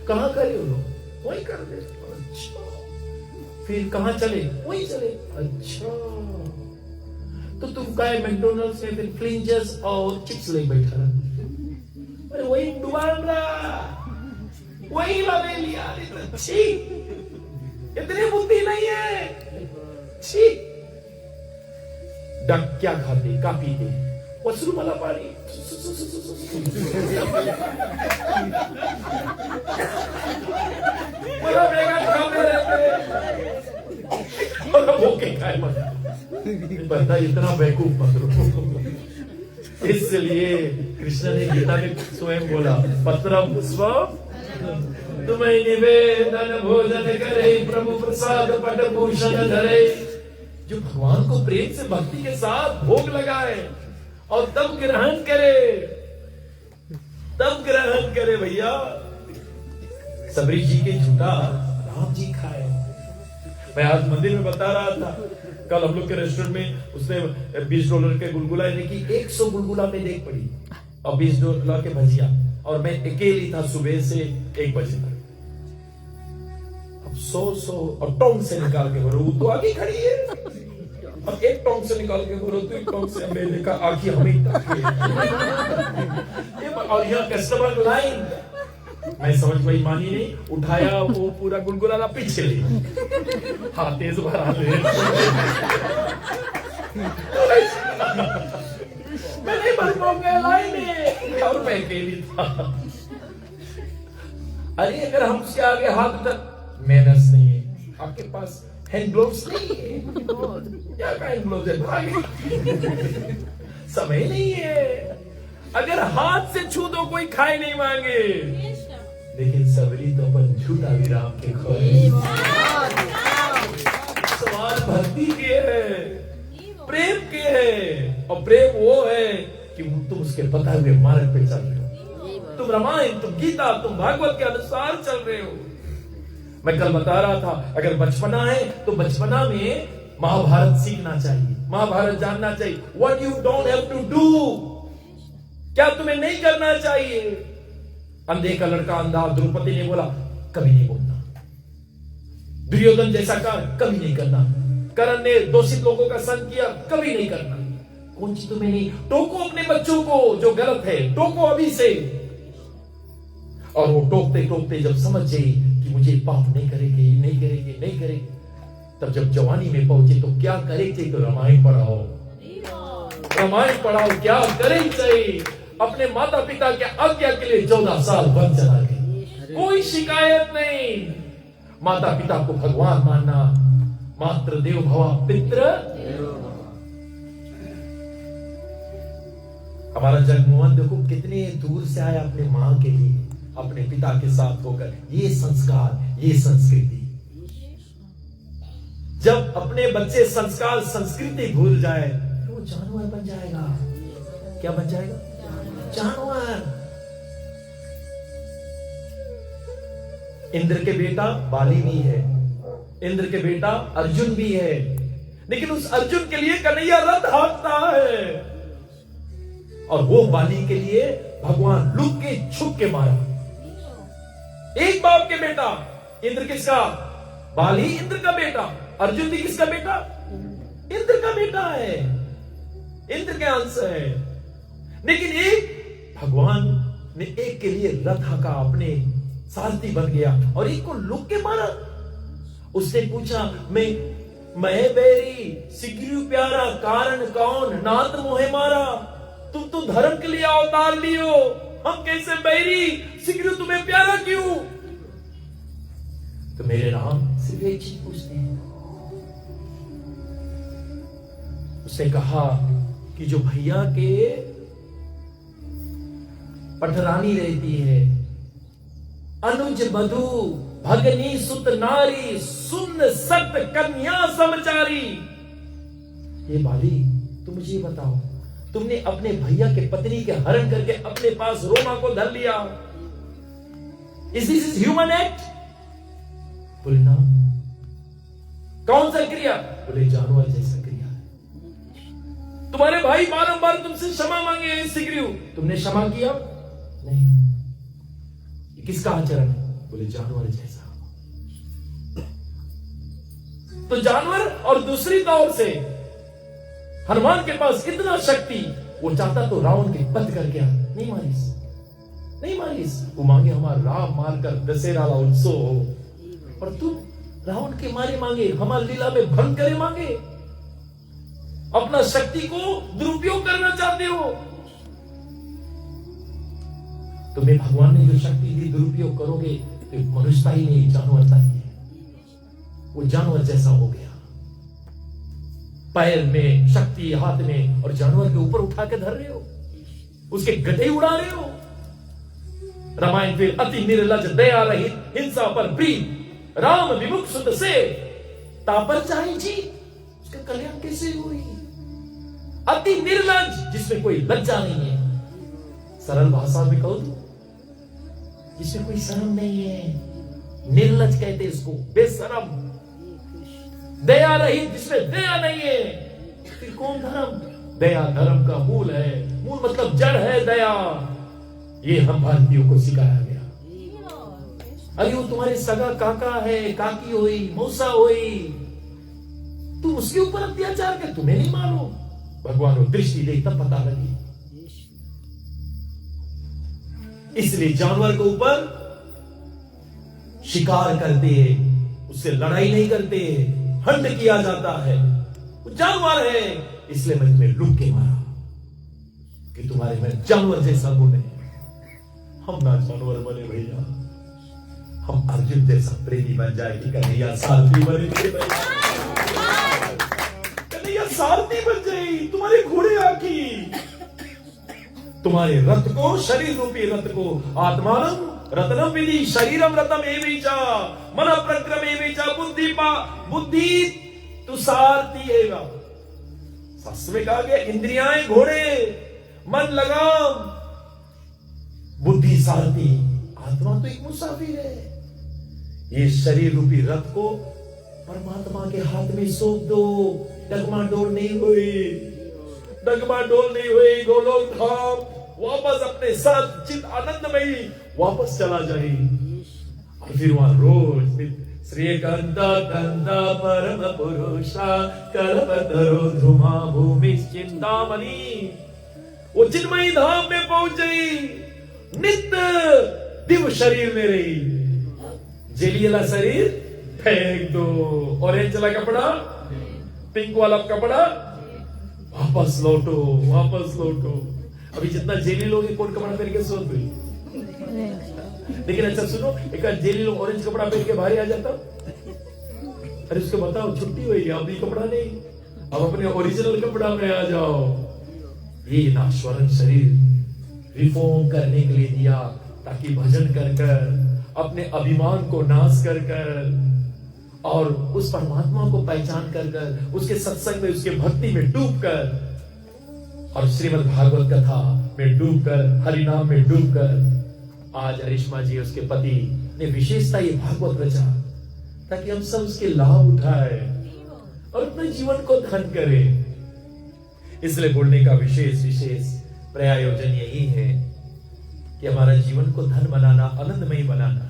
S1: कहाँ करे वो लोग? वही कर दे। अच्छा, फिर कहाँ चले? वही चले। अच्छा, तो तुम का मैकडोनल्ड्स में फिर फ्लिंजर्स और चिप्स ले बैठा रहा। अरे वही डुबारा, वही ले लिया। छी, इतनी बुद्धि नहीं है। छी, डक क्या खाते, क्या पीते? वॉशरूम वाला पानी। बड़ा बेगा खाते रहते। वो के खाए मत। बंदा इतना बेवकूफ मत रहो। इसलिए कृष्ण ने गीता में स्वयं बोला, पत्रम पुष्पम तुम्हें निवेदन भोजन करे, प्रभु प्रसाद पट भूषण धरे। जो भगवान को प्रेम से भक्ति के साथ भोग लगाए और तब ग्रहण करे भैया। सबरी जी के झूठा राम जी खाए। मैं आज मंदिर में बता रहा था, कल हम लोग के रेस्टोरेंट में उसने $20 के गुलगुला यानी कि 100 गुलगुला में देख पड़ी और $20 के भजिया, और मैं अकेली था सुबह से 1 बजे तक। अब 100 और टोंग से निकाल के भरो, वो तो आगे खड़ी है। अब एक टोंग से निकाल के भरो तो एक टोंग से मैंने कहा आखिर हमें और यहाँ कस्टमर लाइन। मैं समझ भाई मानी नहीं, उठाया वो पूरा गुलगुला पीछे ले, हाँ तेज भरा ले। मैं नहीं भर पाऊंगा लाइन में, और मैं अकेली था। अरे अगर हम उसके आगे हाथ तक मैनर्स नहीं है, आपके पास हैंड ग्लोव्स नहीं है, क्या हैंड ग्लोव्स है भाई, समय नहीं है। अगर हाथ से छू दो कोई खाए नहीं मांगे, लेकिन सबरी तो अपन झूठा विराम के खोए। सवाल भक्ति के है, प्रेम के है, और प्रेम वो है कि तुम उसके बताए हुए मार्ग पे चल रहे हो। तुम रामायण, तुम गीता, तुम भागवत के अनुसार चल रहे हो। मैं कल बता रहा था, अगर बचपना है तो बचपना में महाभारत सीखना चाहिए, महाभारत जानना चाहिए। What you don't have to do, क्या तुम्हें नहीं करना चाहिए। अंधे का लड़का अंधा, द्रौपदी ने बोला कभी नहीं बोलना। दुर्योधन जैसा कार्य कभी नहीं करना। कर्ण ने दोषित लोगों का संग किया, कभी नहीं करना। कौन सी तुम्हें नहीं, टोको अपने बच्चों को, जो गलत है टोको अभी से। और वो टोकते टोकते जब समझ गई कि मुझे पाप नहीं करेंगे, तब जब जवानी में पहुंचे तो क्या करे चाहिए, तो रामायण पढ़ाओ, क्या करे चाहिए। अपने माता पिता के आज्ञा के लिए 14 साल वन चला गए, कोई शिकायत नहीं। माता पिता को भगवान मानना, मातृ देव भव पितृ। हमारा जगमोहन देखो कितने दूर से आया अपने माँ के लिए, अपने पिता के साथ होकर। ये संस्कार, ये संस्कृति। जब अपने बच्चे संस्कार संस्कृति भूल जाए तो वो जानवर बन जाएगा। क्या बन जाएगा? जानवर। इंद्र के बेटा बाली भी है, इंद्र के बेटा अर्जुन भी है, लेकिन उस अर्जुन के लिए कन्हैया रथ हाँकता है, और वो बाली के लिए भगवान लुक के छुप के मारा। एक बाप के बेटा। इंद्र किसका? बाली इंद्र का बेटा। अर्जुन भी किसका बेटा? इंद्र का बेटा है, इंद्र के अंश है। लेकिन एक भगवान ने एक के लिए रथ हाँका, अपने सारथी बन गया, और एक को लुक के मारा। उसने पूछा, मैं बेरी सिगरी प्यारा, कारण कौन नाथ मोहे मारा। तुम तो धर्म के लिए अवतार लियो, हम कैसे बैरी, सिगरी तुम्हें प्यारा क्यों? तो मेरे राम सिर्फ एक चीज पूछते हैं। उसने कहा कि जो भैया के पटरानी रहती है, अनुज बधु भगनी सुत नारी, सुन सत कन्या समचारी। ये बाली, तुम मुझे बताओ, तुमने अपने भैया के पत्नी के हरण करके अपने पास रोमा को धर लिया। Is this human act? बोले ना। कौन सा क्रिया? बोले जानवर जैसा क्रिया है। तुम्हारे भाई बारंबार तुमसे क्षमा मांगे, सिगरीव, तुमने क्षमा किया नहीं। ये किसका आचरण है? बोले जानवर जैसा। तो जानवर, और दूसरी तौर से हनुमान के पास इतना शक्ति, वो चाहता तो रावण के वध करके नहीं मारिस, नहीं मारिस। वो मांगे हमारा राम मारकर दशहरा वाला उत्सव हो, और तुम रावण के मारे मांगे, हमारी लीला में भंग करे मांगे। अपना शक्ति को दुरुपयोग करना चाहते हो। तुम्हें भगवान ने जो शक्ति दी दुरुपयोग करोगे तो मनुष्यता ही नहीं, जानवरता ही है। वो जानवर जैसा हो गया, पैर में शक्ति, हाथ में, और जानवर के ऊपर उठा के धर रहे हो, उसके गड्ढे उड़ा रहे हो। रामायण फिर अति निर्लज दया रहित हिंसा पर प्रीत राम विमुख सुत से तापर चाहे जी। उसका कल्याण कैसे हुई? अति निर्लज, जिसमें कोई लज्जा नहीं है। सरल भाषा में कहो तो जिसमें कोई शर्म नहीं है, निर्लज कहते इसको, बेशरम। दया रहित, जिसमें दया नहीं है। फिर कौन धर्म? दया धर्म का मूल है। मूल मतलब जड़ है दया। ये हम भारतीयों को सिखाया गया। अरे वो तुम्हारे सगा काका है, काकी हुई, मौसा हुई, तुम उसके ऊपर अत्याचार कर, तुम्हें नहीं मालूम। भगवान को दृष्टि दे तब पता लगी। इसलिए जानवर के ऊपर शिकार करते हैं, उससे लड़ाई नहीं करते, हंट किया जाता है। वो जानवर है, इसलिए मैं तुम्हें लूट के मारा कि तुम्हारे में जानवर जैसा गुण है। हम ना जानवर बने भैया, हम अर्जुन जैसा प्रेमी बन जाए कि कन्हैया सारथी बने। कन्हैया सारथी बन जाए, तुम्हारे घोड़े आकी, तुम्हारे रथ को, शरीर रूपी रथ को, आत्मानं रत्नम विधि शरीरम रतम एविचा मन प्रक्रम एविचा बुद्धि तु सारथी एवा। शास्त्र में कहा गया इंद्रियां घोड़े, मन लगाम, बुद्धि सारथी, आत्मा तो एक मुसाफिर है। ये शरीर रूपी रथ को परमात्मा के हाथ में सौंप दो। डगमा डोल नहीं हुई, डगमा डोल नहीं हुई, गोलोक धाम वापस अपने साथ चित आनंदमयी वापस चला जाए। और फिर वहां रोज श्रीकांता कंता परम पुरुषा कल्पतरो ध्रुमा भूमि चिंतामणि, वो चिन्मयी धाम में पहुंच गई। नित्य दिव्य शरीर में रही। जेली वाला शरीर फेंक दो, ऑरेंज वाला कपड़ा, पिंक वाला कपड़ा, वापस लौटो, वापस लौटो। अभी जितना जेली लोग कौन कपड़ा पहन के सोते हुए, लेकिन अच्छा सुनो, एक जेली लोग ऑरेंज कपड़ा पहन के बाहर आ जाता, अरे उसको बताओ छुट्टी हुई, अब ये कपड़ा नहीं, अब अपने ओरिजिनल कपड़ा में आ जाओ। ये नाश्वरन शरीर रिफॉर्म करने के लिए दिया, ताकि भजन कर कर अपने अभिमान को नाश कर कर और उस परमात्मा को पहचान कर कर उसके सत्संग में, उसके भक्ति में डूब कर और श्रीमद् भागवत कथा में डूब कर, हरिनाम में डूब कर, आज अरिश्मा जी उसके पति ने विशेषता ये भागवत रचा ताकि हम सब उसके लाभ उठाए और अपने जीवन को धन करें। इसलिए बोलने का विशेष प्रयोजन यही है कि हमारा जीवन को धन बनाना, आनंदमय बनाना।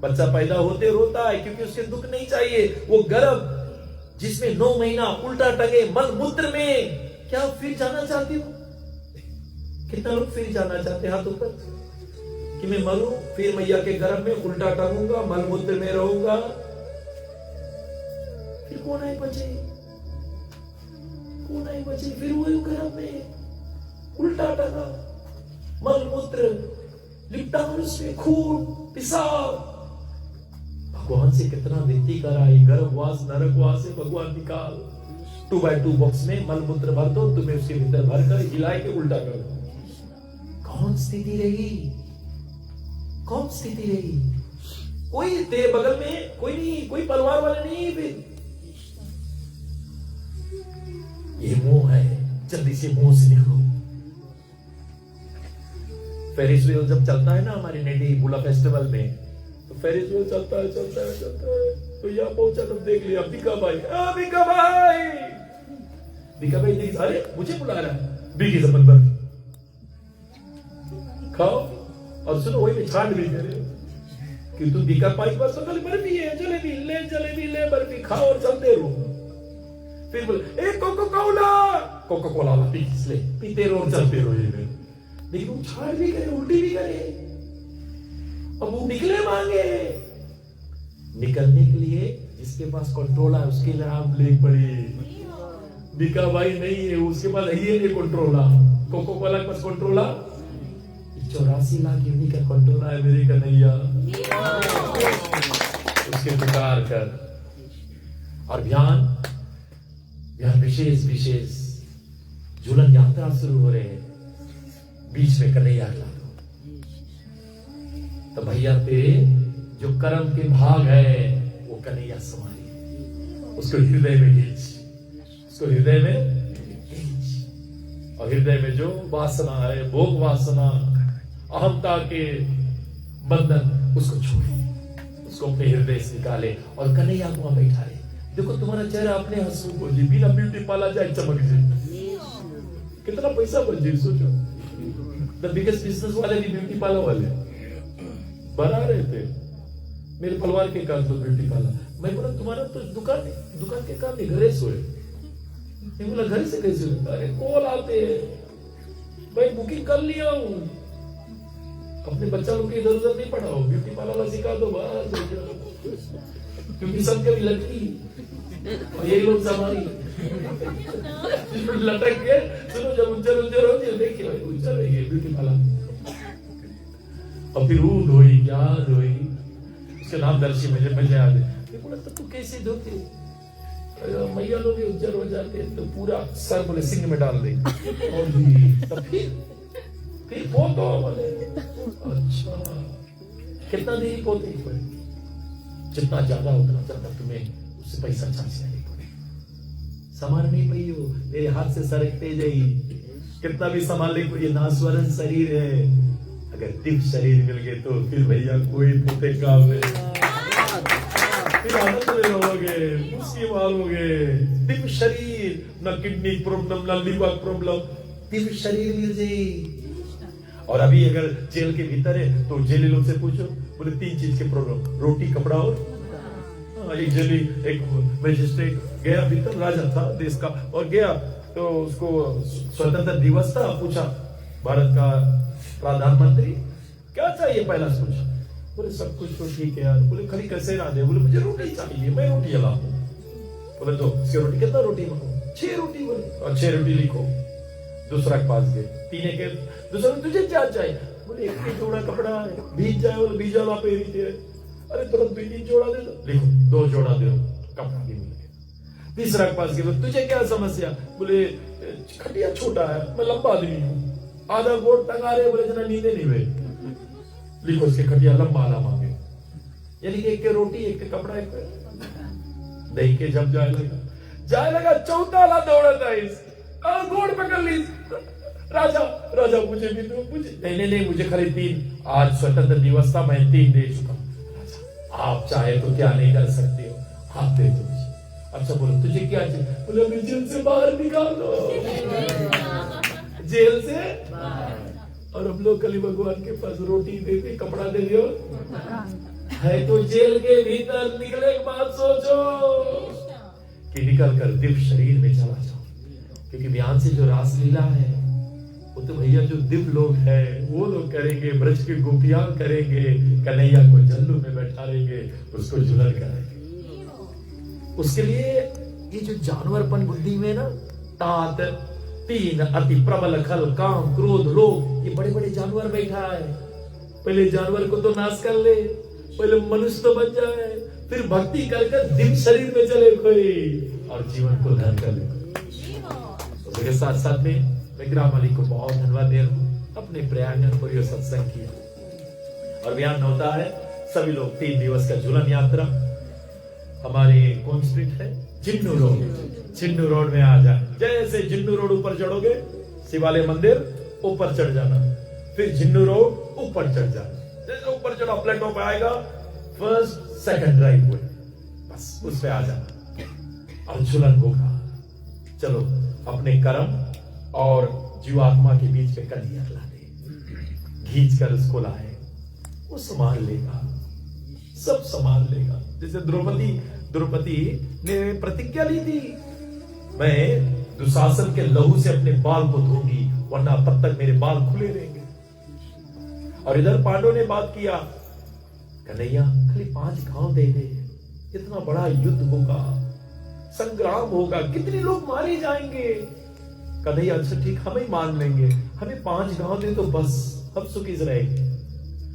S1: बच्चा पैदा होते रोता है क्योंकि उसके दुख नहीं चाहिए। वो गर्भ जिसमें 9 महीना उल्टा टंगे मल मूत्र में, क्या फिर जाना चाहती हो? कितना लोग फिर जाना चाहते हाथ ऊपर कि मैं मरूं फिर मैया के गर्भ में उल्टा टंगूंगा, मल मूत्र में रहूंगा, फिर कौन आई बचे? कौन आई बचे? फिर वही गर्भ में उल्टा टंगा, मल मूत्र लिपटा, उसमें खून पिसाब। भगवान से कितना विनती कराई, गर्भवास नरकवास से भगवान निकाल, 2x2 बॉक्स में मल मूत्र भर दो, तुम्हें उसके भीतर भर कर हिला के उल्टा कर दो। कौन स्थिति रही? कौन स्थिति रही? कोई तेरे बगल में कोई नहीं, कोई परिवार वाले नहीं। फिर ये मोह है, जल्दी से मुंह से निकलो। फेरिस व्हील जब चलता है ना हमारे नेडी बुला फेस्टिवल में, तो फेरिस व्हील चलता है तो यहाँ पहुंचा तब देख लिया बीका भाई, बीका भाई देख, अरे मुझे बुला रहा है, बीकी जबन पर खाओ और सुनो, वही में छाट भी करे कि तू बीका पाई बस तो खाली बर्फी है, जलेबी ले बर्फी खाओ और चलते रहो। फिर बोले ए कोका कोला पीते रहो और चलते रहो। ये लेकिन वो छाट भी करे, उल्टी भी करे, अब वो निकले मांगे। निकलने के लिए जिसके पास कंट्रोल है उसके लिए आप ले पड़ी। बिका भाई नहीं है, उसके पास ये नहीं कंट्रोल है, कोको कोला के पास कंट्रोल है। 84 लाख यूनिट का कंट्रोल है मेरे कन्हैया। उसके पुकार कर और ध्यान विशेष झूलन यात्रा शुरू हो रहे हैं, बीच में कन्हैया ला दो। तो भैया तेरे जो कर्म के भाग है वो कन्हैया संभाली, उसको हृदय में खींच, उसको हृदय में खींच। और हृदय में जो वासना है, भोग वासना, अहंता के बंधन, उसको छोड़े, उसको अपने हृदय से निकाले और कन्हैया को वहां बैठाए। देखो तुम्हारा चेहरा अपने हंसू को जी, बिना ब्यूटी पार्लर जाए चमक जाए, कितना पैसा बन जाए। सोचो, द बिगेस्ट बिजनेस वाले भी ब्यूटी पार्लर वाले बना रहे थे। मेरे परिवार के काम तो ब्यूटी पार्लर। मैं बोला तुम्हारा तो दुकान के काम नहीं, घरे सोए। मैं बोला घर से कैसे होता? अरे कॉल आते हैं भाई, बुकिंग कर लिया हूँ। अपने बच्चा लोग की जरूरत नहीं पड़ाओ, ब्यूटी पार्लर सिखा दो बस, क्योंकि सबके भी लड़की और यही लोग संभाली लटक के। सुनो जब उज्जर होती है, देखिए भाई उज्जर है ये ब्यूटी पार्लर। और फिर वो धोई क्या धोई, उसके नाम दर्शी मुझे याद है। बोला तो तू कैसे धोती? मैया लोग भी उज्जर हो जाते हैं तो पूरा सर बोले सिंह में डाल दे और फिर पोतो बोले। अच्छा कितना देरी पोते? जितना ज्यादा उतना ज्यादा तुम्हें उससे पैसा चार्ज नहीं पड़े। सामान नहीं पई हो, मेरे हाथ से सरकते जाई, कितना भी संभाल ले, ये नास्वरन शरीर है। अगर दिव्य शरीर मिल गए तो फिर भैया कोई पोते काम नहीं, फिर आनंद में रहोगे, खुशी मारोगे। दिव्य शरीर, न किडनी प्रॉब्लम, न लिवर प्रॉब्लम, दिव्य शरीर मिल जाए। और अभी अगर जेल के भीतर है तो जेली लोग से पूछो, बोले 3 चीज के प्रॉब्लम, रोटी कपड़ा और एक जेली, एक मैजिस्ट्रेट गया भीतर, राजा था देश का, और गया तो उसको स्वतंत्र दिवस था, पूछा भारत का प्रधानमंत्री क्या चाहिए, पहला पूछा। बोले सब कुछ तो ठीक है यार। बोले खाली कैसे ना दे? बोले मुझे रोटी चाहिए, मैं रोटी जला दूं। बोले तो रोटी कितना रोटी मांगो? 6 रोटी। बोले और 6 रोटी लिखो। दूसरा के पास गए, पीने के दूसरा तुझे क्या चाहिए? बोले एक जोड़ा कपड़ा है, भीज जाए, बोले भीजा ला पे अरे तुरंत 2-3 जोड़ा दे दो। लिखो 2 जोड़ा दे दो, कपड़ा भी मिल गया। तीसरा के पास गए, तुझे क्या समस्या? बोले खटिया छोटा है, मैं लंबा आदमी हूँ, आधा गोड़ टंगा रहे, बोले जना नींदे नहीं हुए। लिखो उसके खटिया लंबा आला मांगे, यानी कि एक के रोटी, एक के कपड़ा, एक दही के। जब जाए लगा चौथा ला दौड़ा था इस और गोड़ पकड़ ली। राजा मुझे भी दो, मुझे नहीं मुझे खाली 3। आज स्वतंत्र दिवस था, मैं 3 दे चुका। राजा आप चाहे तो क्या नहीं कर सकते हो, आप दे दो मुझे। अच्छा बोलो तुझे क्या चाहिए? बोले मुझे जेल से बाहर निकाल दो, जेल से बाहर। और हम लोग कली भगवान के पास रोटी दे दे, कपड़ा दे दियो है तो जेल के भीतर निकले के बाद सोचो कि निकल कर दिव्य शरीर में चला जाओ। क्योंकि बयान से जो रासलीला है वो तो भैया जो दिव्य लोग हैं वो लोग करेंगे, ब्रज की गोपियां करेंगे, कन्हैया को जल्लू में बैठाएंगे, उसको झूलन कराएंगे। उसके लिए ये जो जानवरपन बुद्धि में ना, तात 3 अति प्रबल खल, काम, क्रोध, लोभ, ये बड़े बड़े जानवर बैठा है। पहले जानवर को तो नाश कर ले, पहले मनुष्य तो बन जाए, फिर भक्ति कर दिव्य शरीर में चले कोई और जीवन को धन कर ले। उसके साथ साथ में मैं ग्राम वाली को बहुत धन्यवाद दे रहा हूँ, अपने प्रयागराज पर यह सत्संग किया। और बयान होता है सभी लोग 3 दिवस का झूलन यात्रा हमारे कौन स्ट्रीट है, चिन्नू रोड, जिन्नू रोड में आ जा। जैसे जिन्नू रोड ऊपर चढ़ोगे, शिवालय मंदिर ऊपर चढ़ जाना, फिर जिन्नू रोड ऊपर चढ़ जाना। जैसे ऊपर चढ़ो, प्लेटफॉर्म पे आएगा, फर्स्ट सेकंड ड्राइव हुए, बस उस पे आ जाना और झूलन होगा। चलो अपने कर्म और जीवात्मा के बीच में कन्हैया ला दे, खींच कर उसको लाए, वो संभाल लेगा, सब संभाल लेगा। जैसे द्रौपदी ने प्रतिज्ञा ली थी, मैं दुशासन के लहू से अपने बाल को धोऊंगी, वरना तब तक मेरे बाल खुले रहेंगे। और इधर पांडव ने बात किया, कन्हैया खाली 5 घाव दे दे, इतना बड़ा युद्ध होगा, संग्राम होगा, कितने लोग मारे जाएंगे। कन्हैया अच्छा ठीक, हम ही मान लेंगे, हमें 5 घाव दे तो बस, हम सुखी से रहेंगे।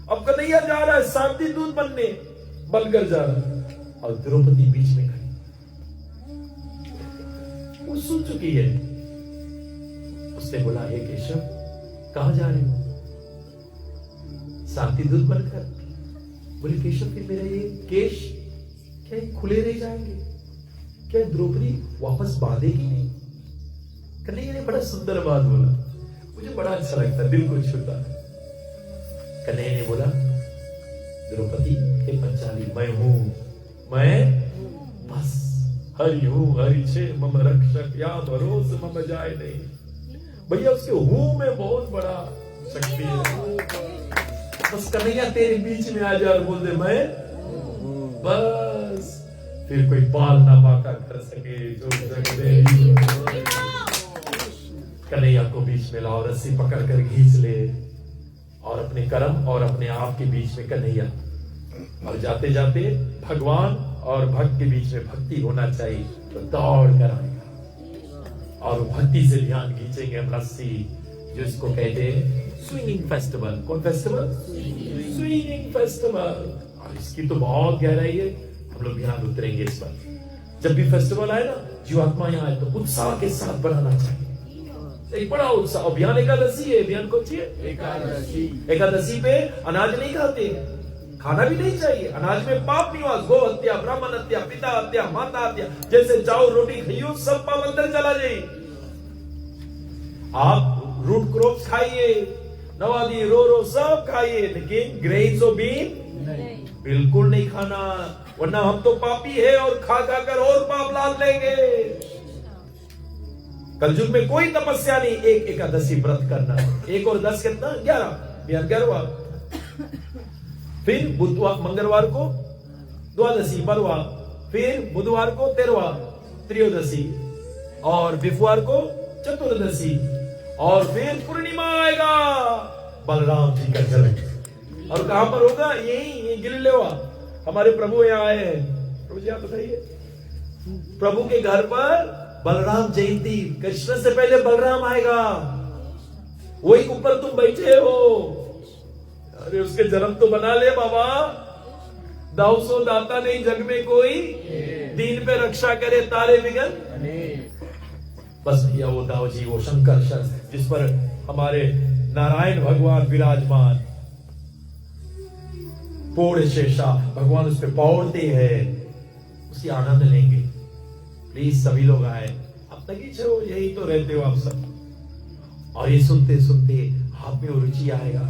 S1: अब कन्हैया जा रहा है शांति दूत बनने, बनकर जा रहा है, और द्रौपदी बीच में खड़ी, वो सुन चुकी है। उसने बोला, हे केशव कहां जा रहे हो? शांति दूत बनकर। बोले केशव फिर मेरा ये केश क्या ये खुले रह जाएंगे? क्या द्रौपदी वापस बांधेगी नहीं? कन्हैया ने बड़ा सुंदर बात बोला, मुझे बड़ा अच्छा लगता है, दिल को छूता है। कन्हैया ने बोला, द्रौपदी हे पंचाली, मैं हूं, मैं बस हरि हूं, हरि छे मम रक्षक, या भरोस मम जाए नहीं। भैया उसके हूं में बहुत बड़ा शक्ति है। बस कन्हैया तेरे बीच में आ जा और बोल दे मैं बस, फिर कोई पाल ना बाका कर सके, जो कन्हैया को बीच में लाओ, रस्सी पकड़ कर खींच ले, और अपने कर्म और अपने आप के बीच में कन्हैया, और जाते जाते भगवान और भक्त के बीच में भक्ति होना चाहिए, तो दौड़ कर आएगा और भक्ति से ध्यान खींचेंगे हम रस्सी, जिसको कहते हैं स्विंगिंग फेस्टिवल। कौन फेस्टिवल? Swinging festival. और इसकी तो बहुत गहराई है, हम लोग ध्यान उतरेंगे इस पर। जब भी फेस्टिवल आए ना, जीवात्मा यहाँ आए, तो उत्साह के साथ बढ़ाना चाहिए, एक बड़ा उत्साह। अभियान एकादशी है, अभियान कौन सी है? एकादशी। एकादशी पे अनाज नहीं खाते, खाना भी नहीं चाहिए। अनाज में पाप निवास, गो हत्या, ब्राह्मण हत्या, पिता हत्या, माता हत्या, जैसे चाव रोटी खाइयो सब पाप अंदर चला जाए। आप रूट क्रॉप्स खाइए, नवादी रो सब खाइए, लेकिन ग्रेन्स ऑफ बीन बिल्कुल नहीं खाना, वरना हम तो पापी है और खा खा कर और पाप लाद लेंगे। कलयुग में कोई तपस्या नहीं, एक एकादशी व्रत करना। 1 और 10 कितना? 11वां। फिर बुधवार, मंगलवार को द्वादशी बरवा, फिर बुधवार को 13वां त्रयोदशी, और बिफवार को चतुर्दशी, और फिर पूर्णिमा आएगा, बलराम जी का जन्म। और कहां पर होगा? यही गिल्लेवा। हमारे प्रभु यहाँ आए हैं, प्रभु जी आप बताइए। प्रभु के घर पर बलराम जयंती, कृष्ण से पहले बलराम आएगा, वही ऊपर तुम बैठे हो। अरे उसके जन्म तो बना ले बाबा, दाऊ सो दाता नहीं जग में कोई, दीन पे रक्षा करे तारे बिगन। बस भैया वो दाऊ जी, वो शंकर जिस पर हमारे नारायण भगवान विराजमान, पौड़ शेषा भगवान उस पर पौड़ते हैं, उसकी आनंद लेंगे। प्लीज सभी लोग आए, अब तक ही चलो, यही तो रहते हो आप सब। और ये सुनते सुनते आप में रुचि आएगा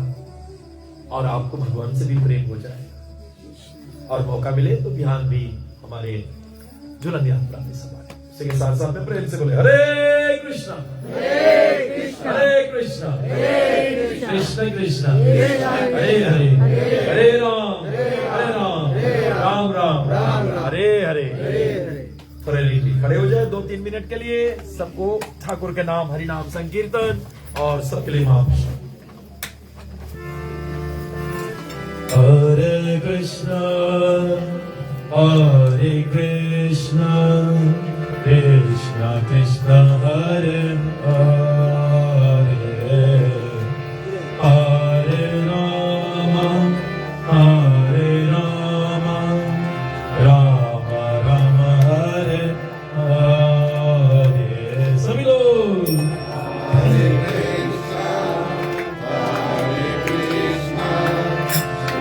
S1: और आपको भगवान से भी प्रेम हो जाएगा। और मौका मिले तो ध्यान भी हमारे झूलन यात्रा में संभाले। इसके साथ साथ में प्रेम से बोले हरे कृष्णा हरे कृष्णा हरे कृष्णा कृष्ण कृष्ण हरे हरे हरे राम राम राम हरे हरे। खड़े हो जाए 2-3 मिनट के लिए। सबको ठाकुर के नाम हरि नाम संकीर्तन और सबके लिए महापुरुष। हरे कृष्णा कृष्णा कृष्णा हरे हरे, हरे राम राम राम हरे हरे। सभी लोग हरे कृष्णा कृष्णा हरे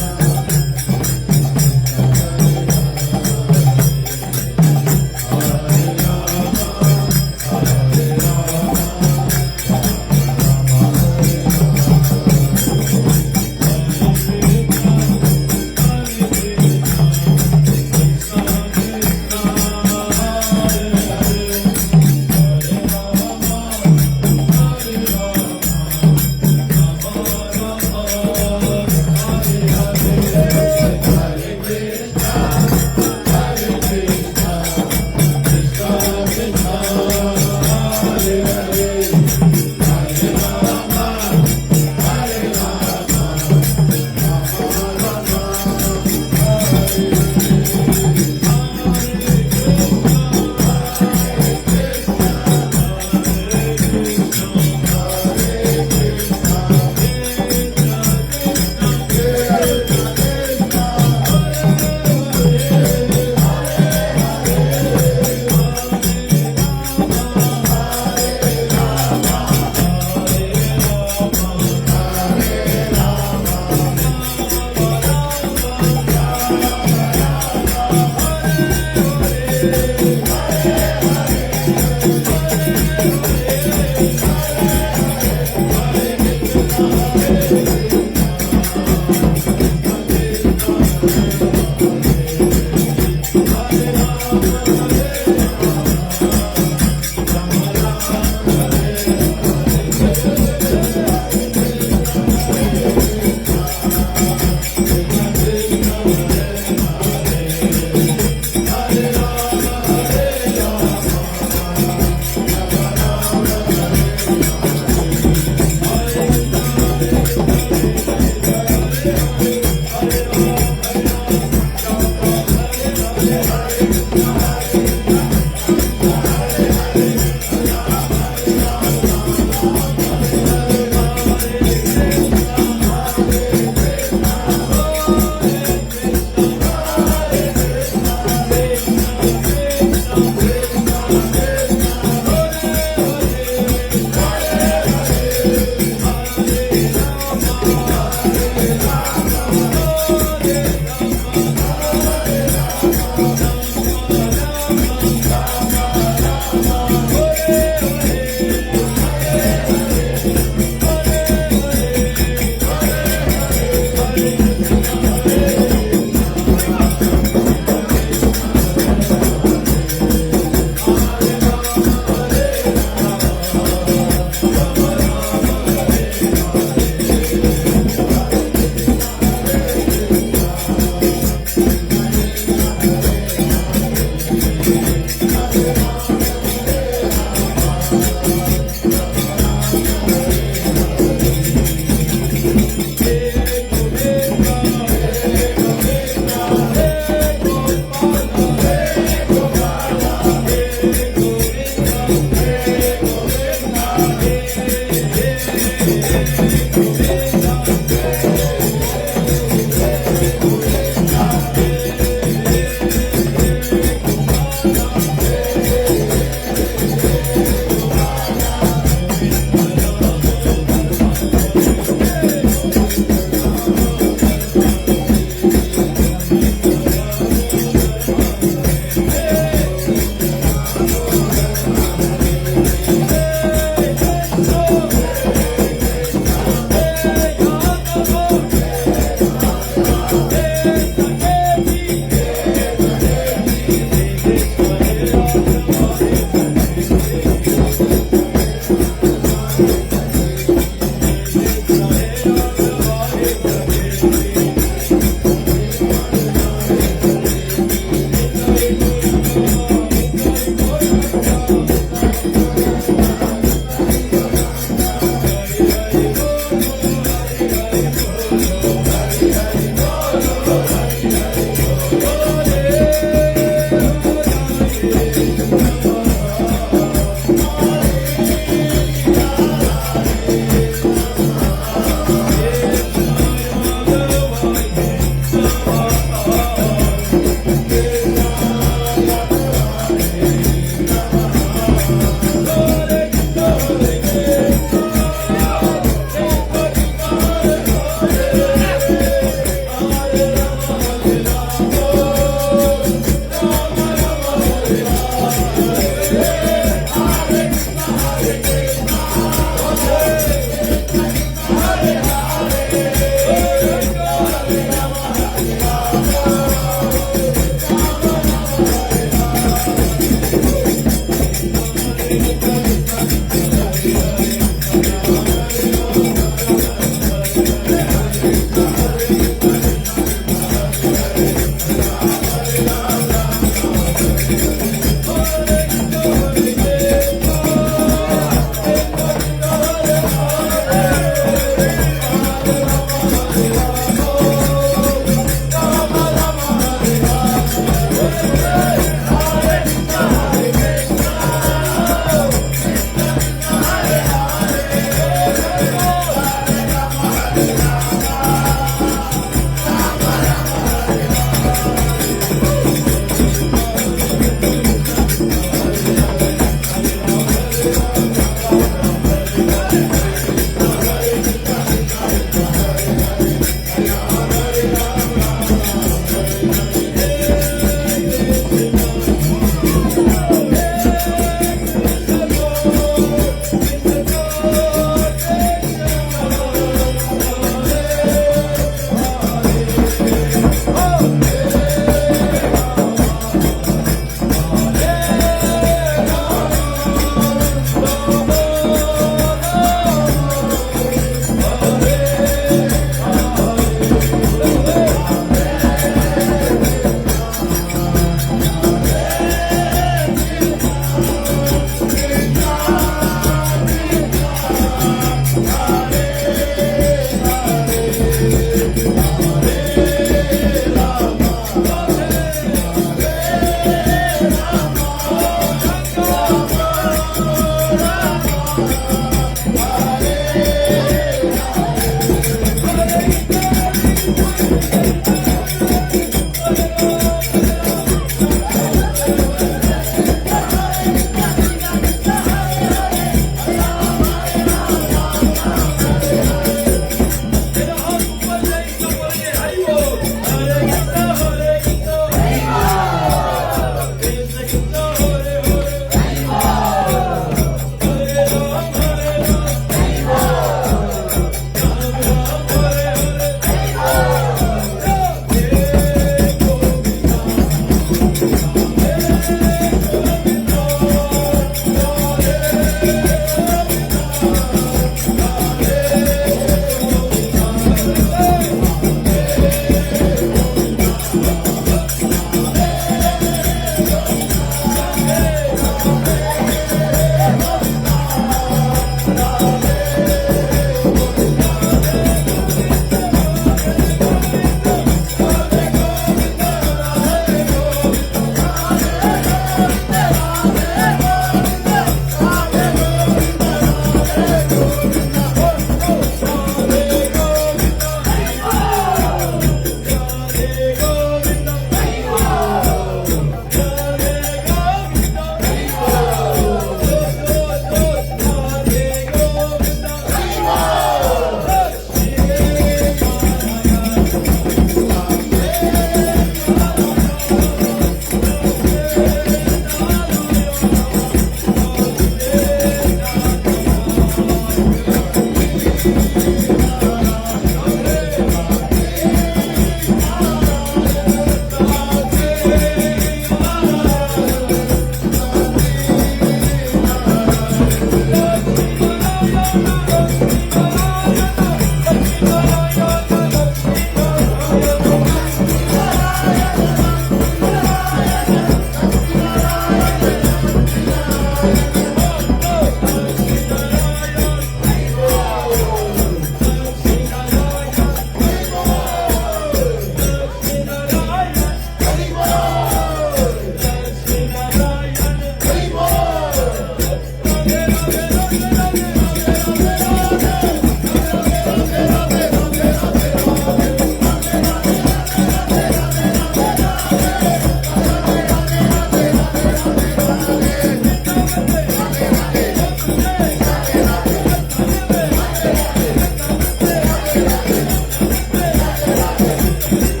S2: Hare